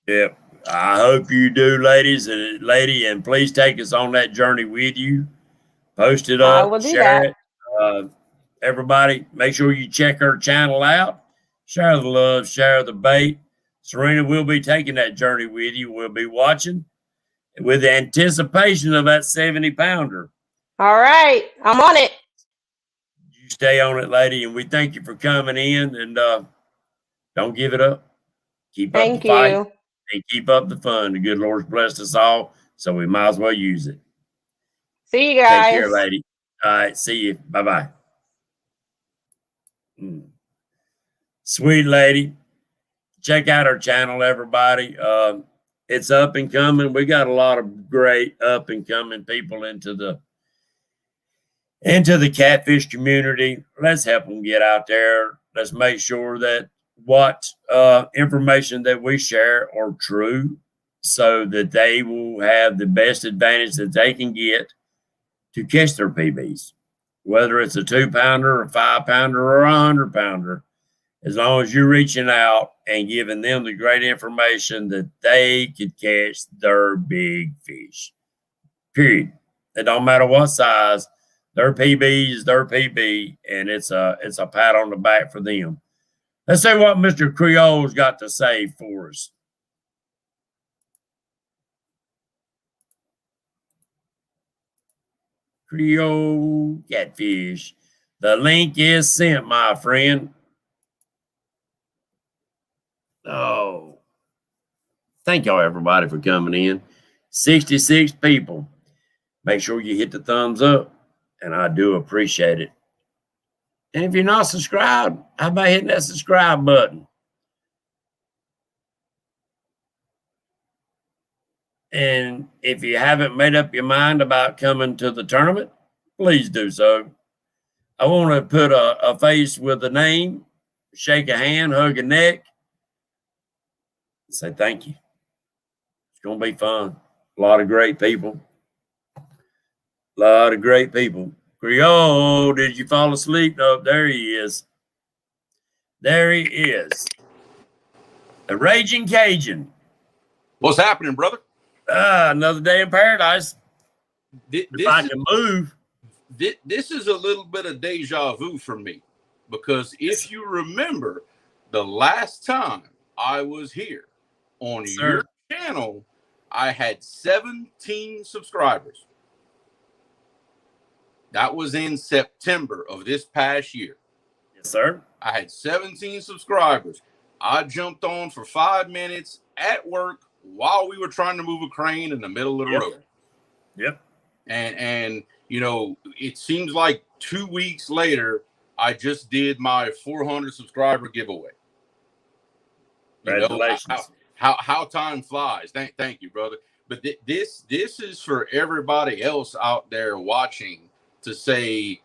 Speaker 1: Yep. I hope you do, lady, and please take us on that journey with you. Post it
Speaker 5: I
Speaker 1: up,
Speaker 5: will do
Speaker 1: share
Speaker 5: that.
Speaker 1: it. Everybody, make sure you check her channel out. Share the love, share the bait. Serena will be taking that journey with you. We'll be watching with anticipation of that 70-pounder.
Speaker 5: All right. I'm on it.
Speaker 1: You stay on it, lady, and we thank you for coming in, and don't give it up. Keep up the
Speaker 5: Thank
Speaker 1: fight
Speaker 5: you.
Speaker 1: and keep up the fun. The good Lord's blessed us all, so we might as well use it.
Speaker 5: See you
Speaker 1: Take care,
Speaker 5: guys.
Speaker 1: lady. All right, see you. Bye-bye. Sweet lady. check out our channel, everybody. It's up and coming. We got a lot of great up and coming people into the catfish community. Let's help them get out there. Let's make sure that what information that we share are true, so that they will have the best advantage that they can get to catch their PBs, whether it's a 2-pounder, a 5-pounder, or a 100-pounder. As long as you're reaching out and giving them the great information that they could catch their big fish. Period. It don't matter what size. Their PB is their PB, and it's a pat on the back for them. Let's see what Mr. Creole's got to say for us. Creole Catfish. The link is sent, my friend. Oh, thank y'all, everybody, for coming in. 66 people. Make sure you hit the thumbs up, and I do appreciate it. And if you're not subscribed, how about hitting that subscribe button? And if you haven't made up your mind about coming to the tournament, please do so. I want to put a face with a name, shake a hand, hug a neck, and say thank you. It's going to be fun. A lot of great people. Creole, did you fall asleep? No, there he is. There he is. The Raging Cajun.
Speaker 6: What's happening, brother?
Speaker 1: Another day in paradise. If I can move.
Speaker 6: This is a little bit of deja vu for me, because if you remember, the last time I was here on your channel, I had 17 subscribers. That was in September of this past year.
Speaker 1: Yes, sir.
Speaker 6: I had 17 subscribers. I jumped on for 5 minutes at work while we were trying to move a crane in the middle of the road.
Speaker 1: Yep.
Speaker 6: And you know, it seems like 2 weeks later, I just did my 400 subscriber giveaway.
Speaker 1: Congratulations.
Speaker 6: You know, how time flies. Thank you, brother. But this is for everybody else out there watching, to say,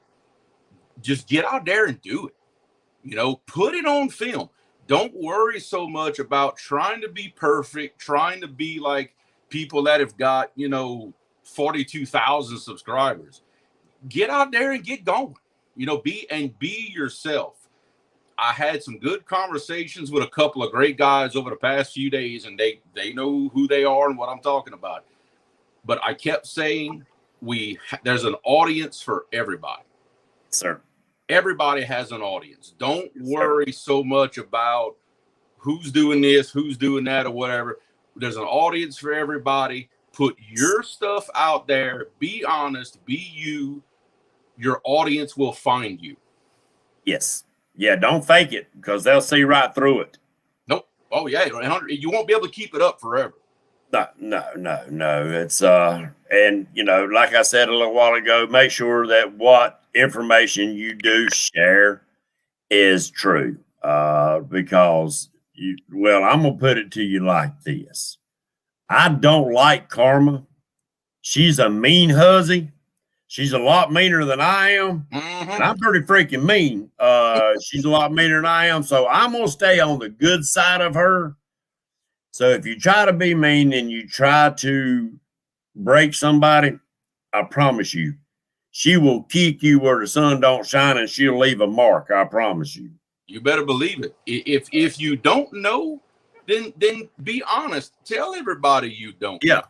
Speaker 6: just get out there and do it. You know, put it on film. Don't worry so much about trying to be perfect, trying to be like people that have got, 42,000 subscribers. Get out there and get going. Be yourself. I had some good conversations with a couple of great guys over the past few days, and they know who they are and what I'm talking about. But I kept saying, there's an audience for everybody.
Speaker 1: Sir.
Speaker 6: Everybody has an audience. Don't worry so much about who's doing this, who's doing that, or whatever. There's an audience for everybody. Put your stuff out there. Be honest. Be you. Your audience will find you.
Speaker 1: Yes. Yeah, don't fake it, because they'll see right through it.
Speaker 6: Nope. Oh, yeah. You won't be able to keep it up forever.
Speaker 1: No. It's and like I said a little while ago, make sure that what information you do share is true. Because I'm gonna put it to you like this. I don't like Karma. She's a mean hussy. She's a lot meaner than I am.
Speaker 6: Mm-hmm.
Speaker 1: And I'm pretty freaking mean. She's a lot meaner than I am. So I'm gonna stay on the good side of her. So if you try to be mean and you try to break somebody, I promise you, she will kick you where the sun don't shine, and she'll leave a mark. I promise you.
Speaker 6: You better believe it. If you don't know, then be honest. Tell everybody you don't.
Speaker 1: Yeah.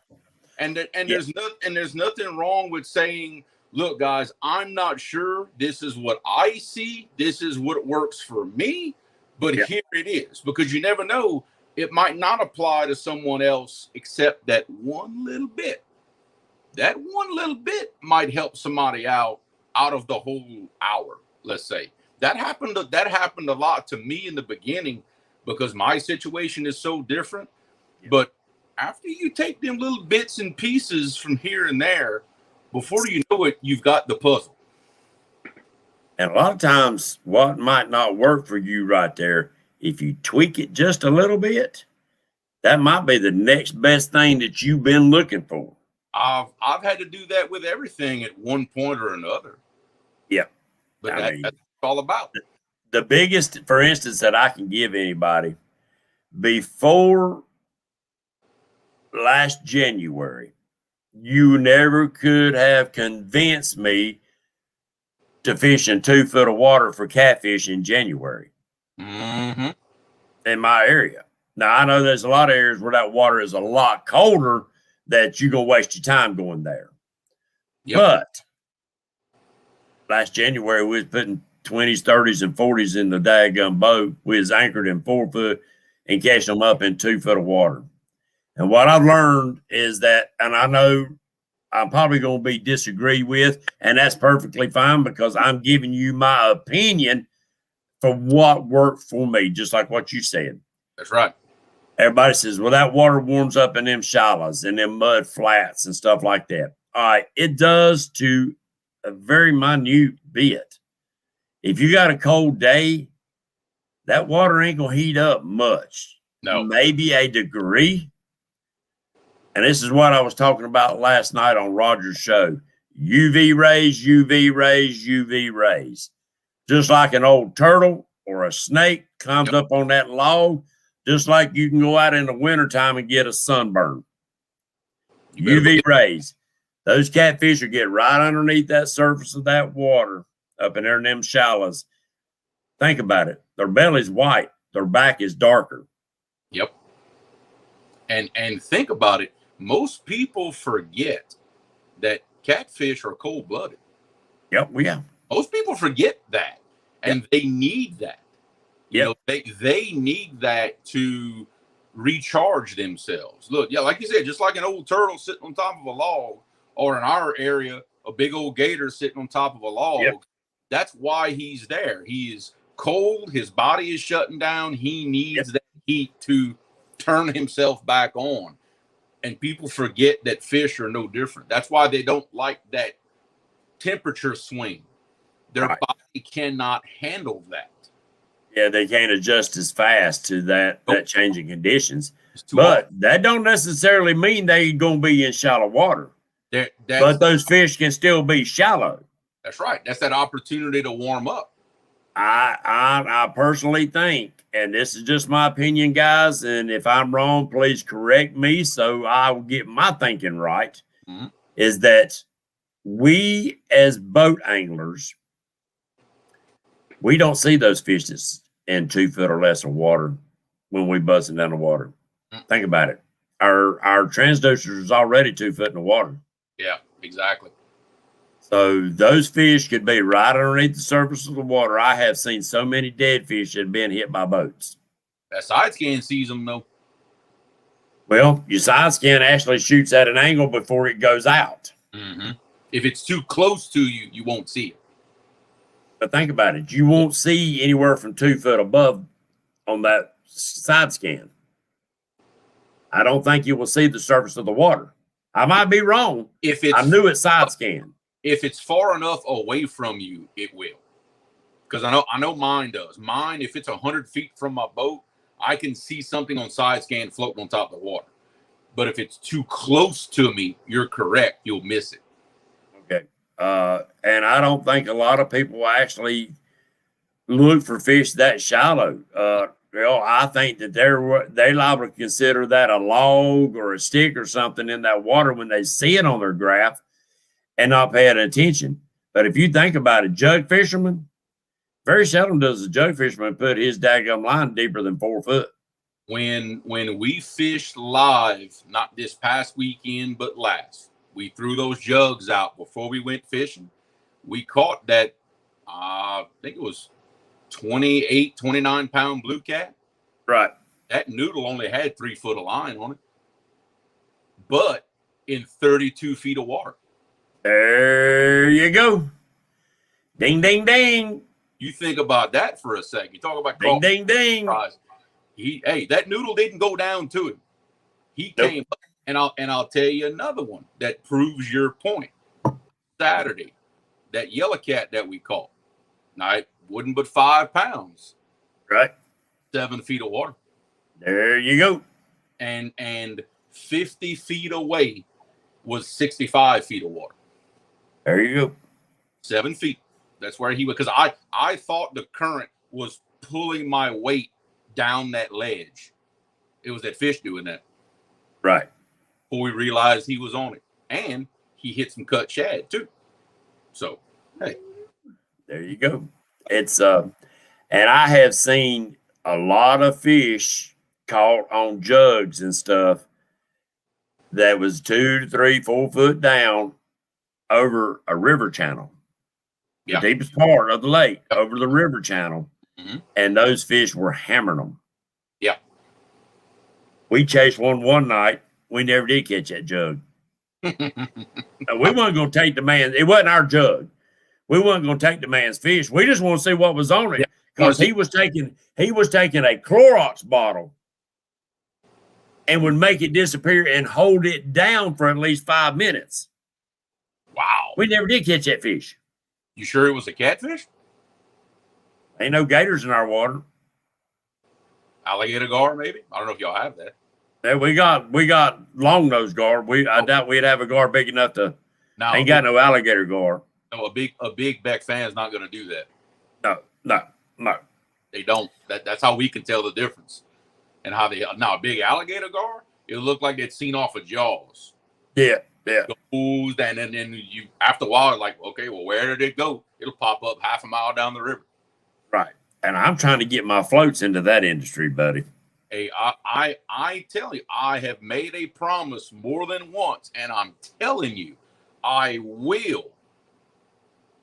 Speaker 6: There's nothing wrong with saying, look, guys, I'm not sure. This is what I see. This is what works for me. But here it is, because you never know. It might not apply to someone else, except that one little bit. That one little bit might help somebody out of the whole hour, let's say. That happened a lot to me in the beginning, because my situation is so different. Yeah. But after you take them little bits and pieces from here and there, before you know it, you've got the puzzle.
Speaker 1: And a lot of times what might not work for you right there if you tweak it just a little bit, that might be the next best thing that you've been looking for.
Speaker 6: I've had to do that with everything at one point or another.
Speaker 1: Yeah.
Speaker 6: But
Speaker 1: I
Speaker 6: that's
Speaker 1: mean,
Speaker 6: what it's all about.
Speaker 1: the biggest, for instance, that I can give anybody, before last January, you never could have convinced me to fish in 2 foot of water for catfish in January
Speaker 6: Mm-hmm.
Speaker 1: in my area. Now, I know there's a lot of areas where that water is a lot colder that you're going to waste your time going there.
Speaker 6: Yep.
Speaker 1: But last January, we was putting 20s, 30s, and 40s in the daggum boat. We was anchored in 4 foot and catching them up in 2 foot of water. And what I've learned is that, and I know I'm probably going to be disagreed with, and that's perfectly fine because I'm giving you my opinion for what worked for me, just like what you said.
Speaker 6: That's right.
Speaker 1: Everybody says, well, that water warms up in them shallows and them mud flats and stuff like that. All right, it does to a very minute bit. If you got a cold day, that water ain't going to heat up much.
Speaker 6: No.
Speaker 1: Maybe a degree. And this is what I was talking about last night on Roger's show. UV rays, UV rays, UV rays. Just like an old turtle or a snake comes up on that log, just like you can go out in the wintertime and get a sunburn. UV rays. Those catfish will get right underneath that surface of that water up in there in them shallows. Think about it. Their belly's white. Their back is darker.
Speaker 6: Yep. And think about it. Most people forget that catfish are cold-blooded.
Speaker 1: Yep, yeah.
Speaker 6: Most people forget that, and they need that. You know, they need that to recharge themselves. Look, yeah, like you said, just like an old turtle sitting on top of a log, or in our area, a big old gator sitting on top of a log.
Speaker 1: Yep.
Speaker 6: That's why he's there. He is cold. His body is shutting down. He needs that heat to turn himself back on. And people forget that fish are no different. That's why they don't like that temperature swing. Their body cannot handle that.
Speaker 1: Yeah, they can't adjust as fast to that changing conditions. But that don't necessarily mean they're going to be in shallow water. But those fish can still be shallow.
Speaker 6: That's right. That's that opportunity to warm up.
Speaker 1: I personally think, and this is just my opinion, guys, and if I'm wrong, please correct me so I will get my thinking right, is that we as boat anglers, we don't see those fish that's in 2 foot or less of water when we busting down the water. Think about it. Our transducers is already 2 foot in the water.
Speaker 6: Yeah, exactly.
Speaker 1: So those fish could be right underneath the surface of the water. I have seen so many dead fish that have been hit by boats.
Speaker 6: That side scan sees them, though.
Speaker 1: Well, your side scan actually shoots at an angle before it goes out.
Speaker 6: If it's too close to you, you won't see it.
Speaker 1: But think about it. You won't see anywhere from 2 foot above on that side scan. I don't think you will see the surface of the water. I might be wrong. I knew it side scan.
Speaker 6: If it's far enough away from you, it will. Because I know mine does. Mine, if it's 100 feet from my boat, I can see something on side scan floating on top of the water. But if it's too close to me, you're correct. You'll miss it. Okay.
Speaker 1: And I don't think a lot of people actually look for fish that shallow. I think that they're liable to consider that a log or a stick or something in that water when they see it on their graph and not paying attention. But if you think about it, jug fisherman, very seldom does a jug fisherman put his daggum line deeper than 4 foot.
Speaker 6: When we fished live, not this past weekend, but last, we threw those jugs out before we went fishing. We caught that, I think it was 28, 29 pound blue cat.
Speaker 1: Right.
Speaker 6: That noodle only had 3 foot of line on it, but in 32 feet of water.
Speaker 1: There you go. Ding, ding, ding.
Speaker 6: You think about that for a second. You talk about
Speaker 1: ding, ding, ding.
Speaker 6: That noodle didn't go down to him. He came up, and I'll tell you another one that proves your point. Saturday, that yellow cat that we caught. Now, it wouldn't but 5 pounds.
Speaker 1: Right.
Speaker 6: 7 feet of water.
Speaker 1: There you go.
Speaker 6: And 50 feet away was 65 feet of water.
Speaker 1: There you go.
Speaker 6: 7 feet. That's where he was. Because I thought the current was pulling my weight down that ledge. It was that fish doing that.
Speaker 1: Right.
Speaker 6: Before we realized he was on it. And he hit some cut shad too. So, hey.
Speaker 1: There you go. It's and I have seen a lot of fish caught on jugs and stuff that was 2 to 3, 4 foot down over a river channel.
Speaker 6: Yeah.
Speaker 1: The deepest part of the lake, over the river channel.
Speaker 6: Mm-hmm.
Speaker 1: And those fish were hammering them.
Speaker 6: Yeah.
Speaker 1: We chased one night. We never did catch that jug. We weren't going to take the man. It wasn't our jug. We weren't going to take the man's fish. We just want to see what was on it, because he was taking a Clorox bottle and would make it disappear and hold it down for at least 5 minutes.
Speaker 6: Wow.
Speaker 1: We never did catch that fish.
Speaker 6: You sure it was a catfish?
Speaker 1: Ain't no gators in our water.
Speaker 6: Alligator gar, maybe? I don't know if y'all have that.
Speaker 1: Yeah, we got long nose gar. I doubt we'd have a gar big enough to.
Speaker 6: Now,
Speaker 1: Ain't got no alligator gar.
Speaker 6: No, a big Beck fan's not going to do that.
Speaker 1: No.
Speaker 6: They don't. That's how we can tell the difference. And how they now a big alligator gar, it looked like they'd seen off of Jaws.
Speaker 1: Yeah.
Speaker 6: Goes, and then you after a while like, okay, well, where did it go? It'll pop up half a mile down the river.
Speaker 1: Right. And I'm trying to get my floats into that industry, buddy.
Speaker 6: Hey, I tell you, I have made a promise more than once, and I'm telling you, I will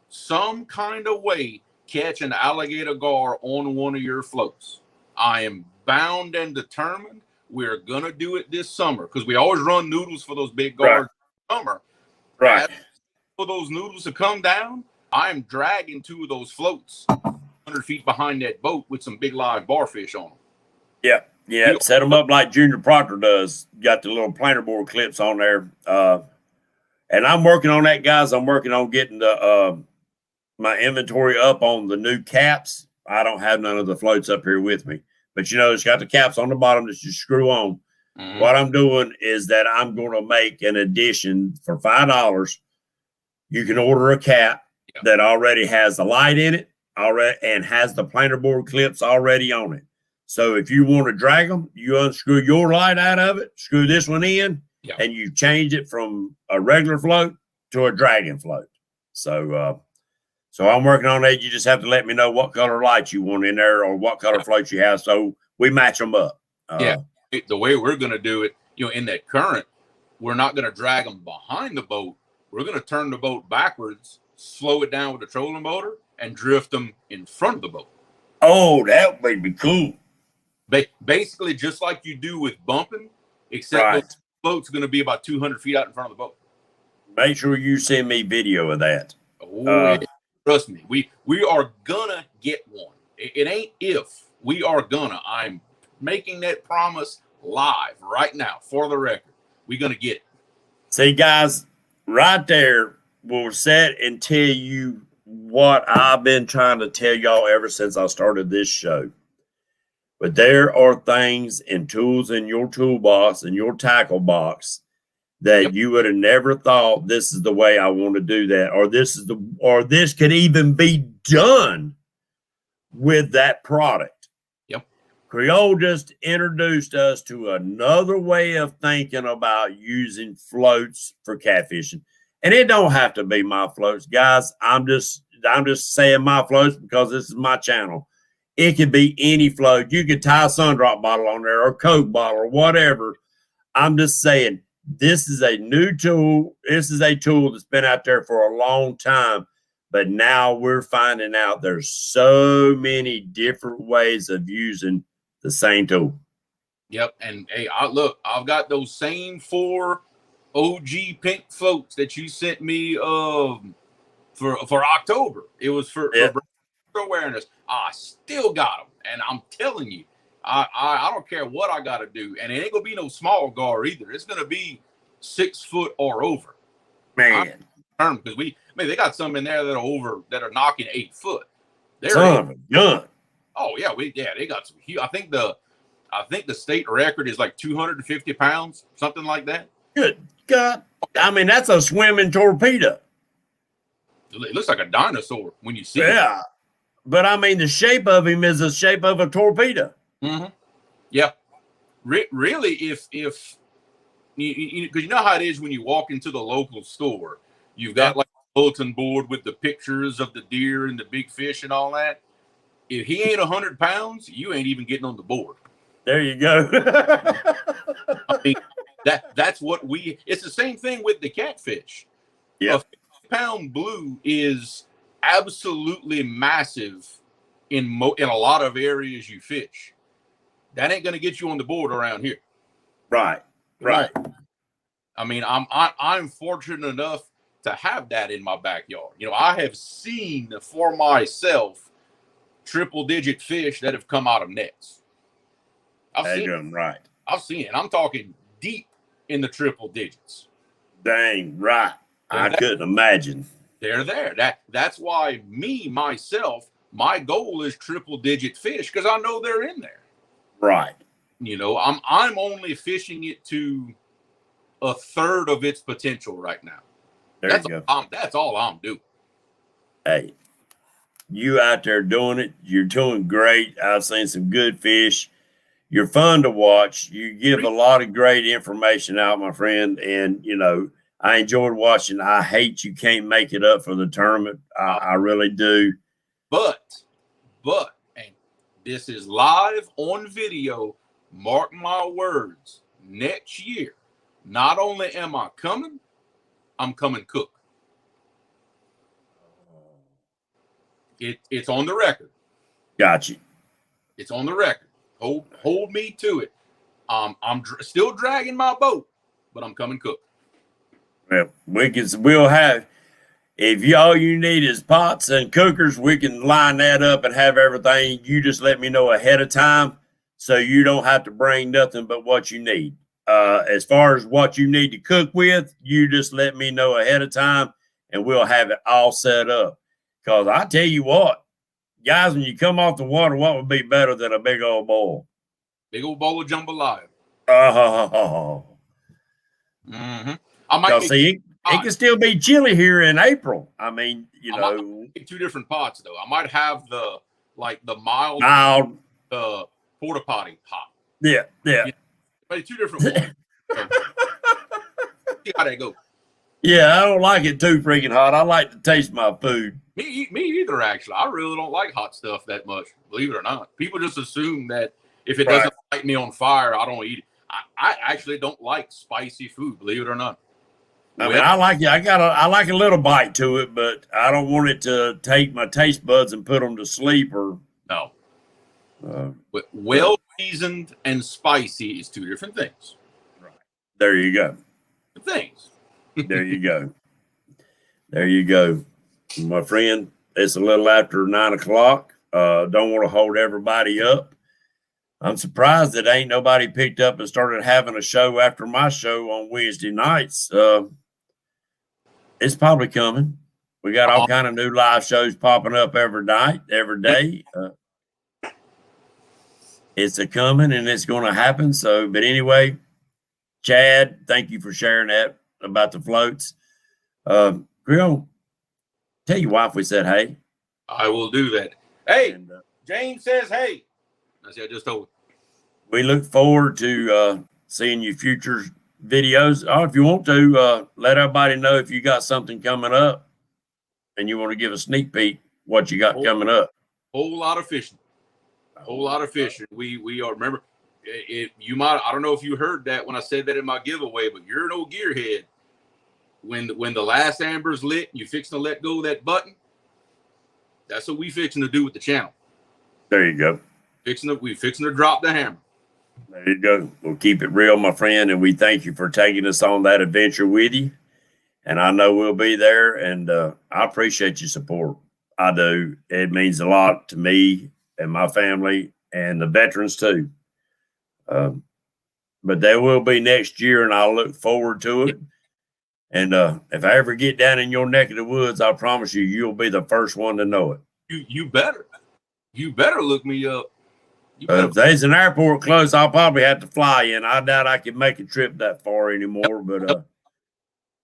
Speaker 6: some kind of way catch an alligator gar on one of your floats. I am bound and determined. We're gonna do it this summer because we always run noodles for those big gars in the summer.
Speaker 1: Right.
Speaker 6: For those noodles to come down, I am dragging 2 of those floats 100 feet behind that boat with some big live barfish on them.
Speaker 1: Yeah. Set them up like Junior Proctor does. Got the little planter board clips on there. And I'm working on that, guys. I'm working on getting the my inventory up on the new caps. I don't have none of the floats up here with me, but it's got the caps on the bottom that you screw on. Mm-hmm. What I'm doing is that I'm going to make an addition for $5. You can order a cap that already has the light in it already and has the planter board clips already on it. So if you want to drag them, you unscrew your light out of it, screw this one in, and you change it from a regular float to a dragon float. So I'm working on that. You just have to let me know what color lights you want in there or what color floats you have, so we match them up.
Speaker 6: The way we're going to do it, in that current, we're not going to drag them behind the boat. We're going to turn the boat backwards, slow it down with the trolling motor, and drift them in front of the boat.
Speaker 1: Oh, that would be cool.
Speaker 6: Basically, just like you do with bumping, except the boat's going to be about 200 feet out in front of the boat.
Speaker 1: Make sure you send me video of that.
Speaker 6: Trust me, we are gonna get one. It ain't if. We are gonna. I'm making that promise live right now for the record. We're gonna get it.
Speaker 1: See, guys, right there will set and tell you what I've been trying to tell y'all ever since I started this show. But there are things and tools in your toolbox and your tackle box that you would have never thought this is the way I want to do that, or this could even be done with that product.
Speaker 6: Yep.
Speaker 1: Creole just introduced us to another way of thinking about using floats for catfishing. And it don't have to be my floats, guys. I'm just saying my floats because this is my channel. It could be any float. You could tie a Sundrop bottle on there or a Coke bottle or whatever. I'm just saying, this is a new tool. This is a tool that's been out there for a long time, but now we're finding out there's so many different ways of using the same tool.
Speaker 6: Yep. And hey, I've got those same 4 OG pink floats that you sent me for October. It was for awareness. I still got them, and I'm telling you, I don't care what I got to do, and it ain't gonna be no small gar either. It's gonna be 6 foot or over,
Speaker 1: man.
Speaker 6: Because they got some in there that are knocking 8 foot.
Speaker 1: Son of a gun.
Speaker 6: Oh yeah, they got some huge. I think the state record is like 250 pounds, something like that.
Speaker 1: Good God. I mean, that's a swimming torpedo.
Speaker 6: It looks like a dinosaur when you see it.
Speaker 1: Yeah. But I mean, the shape of him is the shape of a torpedo.
Speaker 6: Mm-hmm. Yeah. Really, if because you know how it is when you walk into the local store, you've got like a bulletin board with the pictures of the deer and the big fish and all that. If he ain't 100 pounds, you ain't even getting on the board.
Speaker 1: There you go.
Speaker 6: I mean, that's what it's the same thing with the catfish.
Speaker 1: Yeah.
Speaker 6: A 50-pound blue is absolutely massive in a lot of areas you fish. That ain't going to get you on the board around here.
Speaker 1: Right.
Speaker 6: I mean, I'm fortunate enough to have that in my backyard. You know, I have seen for myself triple-digit fish that have come out of nets. I've seen it. I'm talking deep in the triple digits.
Speaker 1: Dang right. I couldn't imagine.
Speaker 6: They're there. That's why myself, my goal is triple-digit fish because I know they're in there.
Speaker 1: Right.
Speaker 6: You know, I'm only fishing it to a third of its potential right now. That's all I'm doing.
Speaker 1: Hey, you out there doing it. You're doing great. I've seen some good fish. You're fun to watch. You give a lot of great information out, my friend. And, you know, I enjoyed watching. I hate you can't make it up for the tournament. I really do.
Speaker 6: But, and this is live on video. Mark my words. Next year, not only am I coming, I'm coming cook. It's on the record.
Speaker 1: Got you.
Speaker 6: It's on the record. Hold me to it. I'm still dragging my boat, but I'm coming cook.
Speaker 1: Well, we'll have, if all you need is pots and cookers, we can line that up and have everything. You just let me know ahead of time so you don't have to bring nothing but what you need. As far as what you need to cook with, you just let me know ahead of time and we'll have it all set up. Because I tell you what, guys, when you come off the water, what would be better than a big old bowl?
Speaker 6: Big old bowl of jambalaya.
Speaker 1: Mm-hmm.
Speaker 6: I might
Speaker 1: see it can still be chilly here in April. I mean, you know,
Speaker 6: two different pots though. I might have the mild porta potty pot.
Speaker 1: Yeah.
Speaker 6: But two different ones. See how that goes.
Speaker 1: Yeah, I don't like it too freaking hot. I like to taste my food.
Speaker 6: Me either, actually. I really don't like hot stuff that much, believe it or not. People just assume that if it doesn't light me on fire, I don't eat it. I actually don't like spicy food, believe it or not.
Speaker 1: I mean, I like it. I like a little bite to it, but I don't want it to take my taste buds and put them to sleep or
Speaker 6: no. But well seasoned and spicy is two different things.
Speaker 1: Right. There you go.
Speaker 6: Things.
Speaker 1: There you go. There you go. My friend, it's a little after 9 o'clock. Don't want to hold everybody up. I'm surprised that ain't nobody picked up and started having a show after my show on Wednesday nights. It's probably coming. We got all kind of new live shows popping up every night, every day. It's a coming and it's going to happen. So, but anyway, Chad, thank you for sharing that about the floats. Creole, tell your wife we said hey.
Speaker 6: I will do that. Hey, Jane says hey. I just told her.
Speaker 1: We look forward to seeing your future videos. Oh, if you want to, let everybody know if you got something coming up and you want to give a sneak peek what you got coming up.
Speaker 6: Whole lot of fishing. We are, remember, you might, I don't know if you heard that when I said that in my giveaway, but you're an old gearhead. When the last amber's lit and you're fixing to let go of that button, that's what we fixing to do with the channel.
Speaker 1: There you go.
Speaker 6: We fixing to drop the hammer.
Speaker 1: There you go. We'll keep it real, my friend, and we thank you for taking us on that adventure with you. And I know we'll be there, and I appreciate your support. I do. It means a lot to me and my family and the veterans too. But there will be next year, and I'll look forward to it. And if I ever get down in your neck of the woods, I promise you, you'll be the first one to know it.
Speaker 6: You better. You better look me up. You better.
Speaker 1: If there's an airport close, I'll probably have to fly in. I doubt I can make a trip that far anymore, but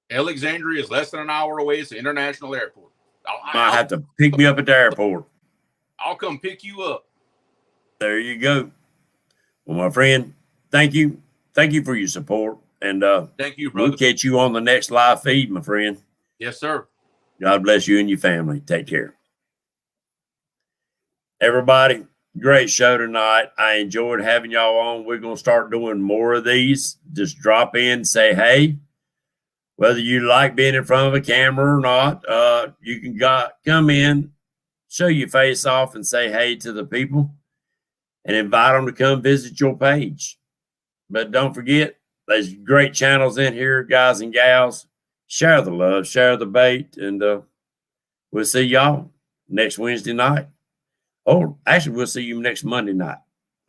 Speaker 6: Alexandria is less than an hour away. It's an international airport.
Speaker 1: I'll have to pick me up at the airport.
Speaker 6: I'll come pick you up.
Speaker 1: There you go. Well, my friend, thank you. Thank you for your support. And
Speaker 6: thank you, brother.
Speaker 1: We'll catch you on the next live feed, my friend.
Speaker 6: Yes, sir.
Speaker 1: God bless you and your family. Take care. Everybody, great show tonight. I enjoyed having y'all on. We're going to start doing more of these. Just drop in, say hey. Whether you like being in front of a camera or not, you can come in, show your face off, and say hey to the people and invite them to come visit your page. But don't forget, there's great channels in here, guys and gals. Share the love, share the bait, and we'll see y'all next Wednesday night. Or actually, we'll see you next Monday night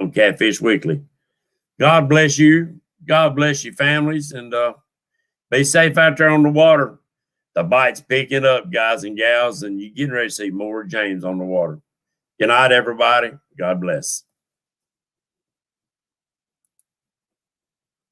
Speaker 1: on Catfish Weekly. God bless you. God bless your families, and be safe out there on the water. The bite's picking up, guys and gals, and you're getting ready to see more James on the water. Good night, everybody. God bless.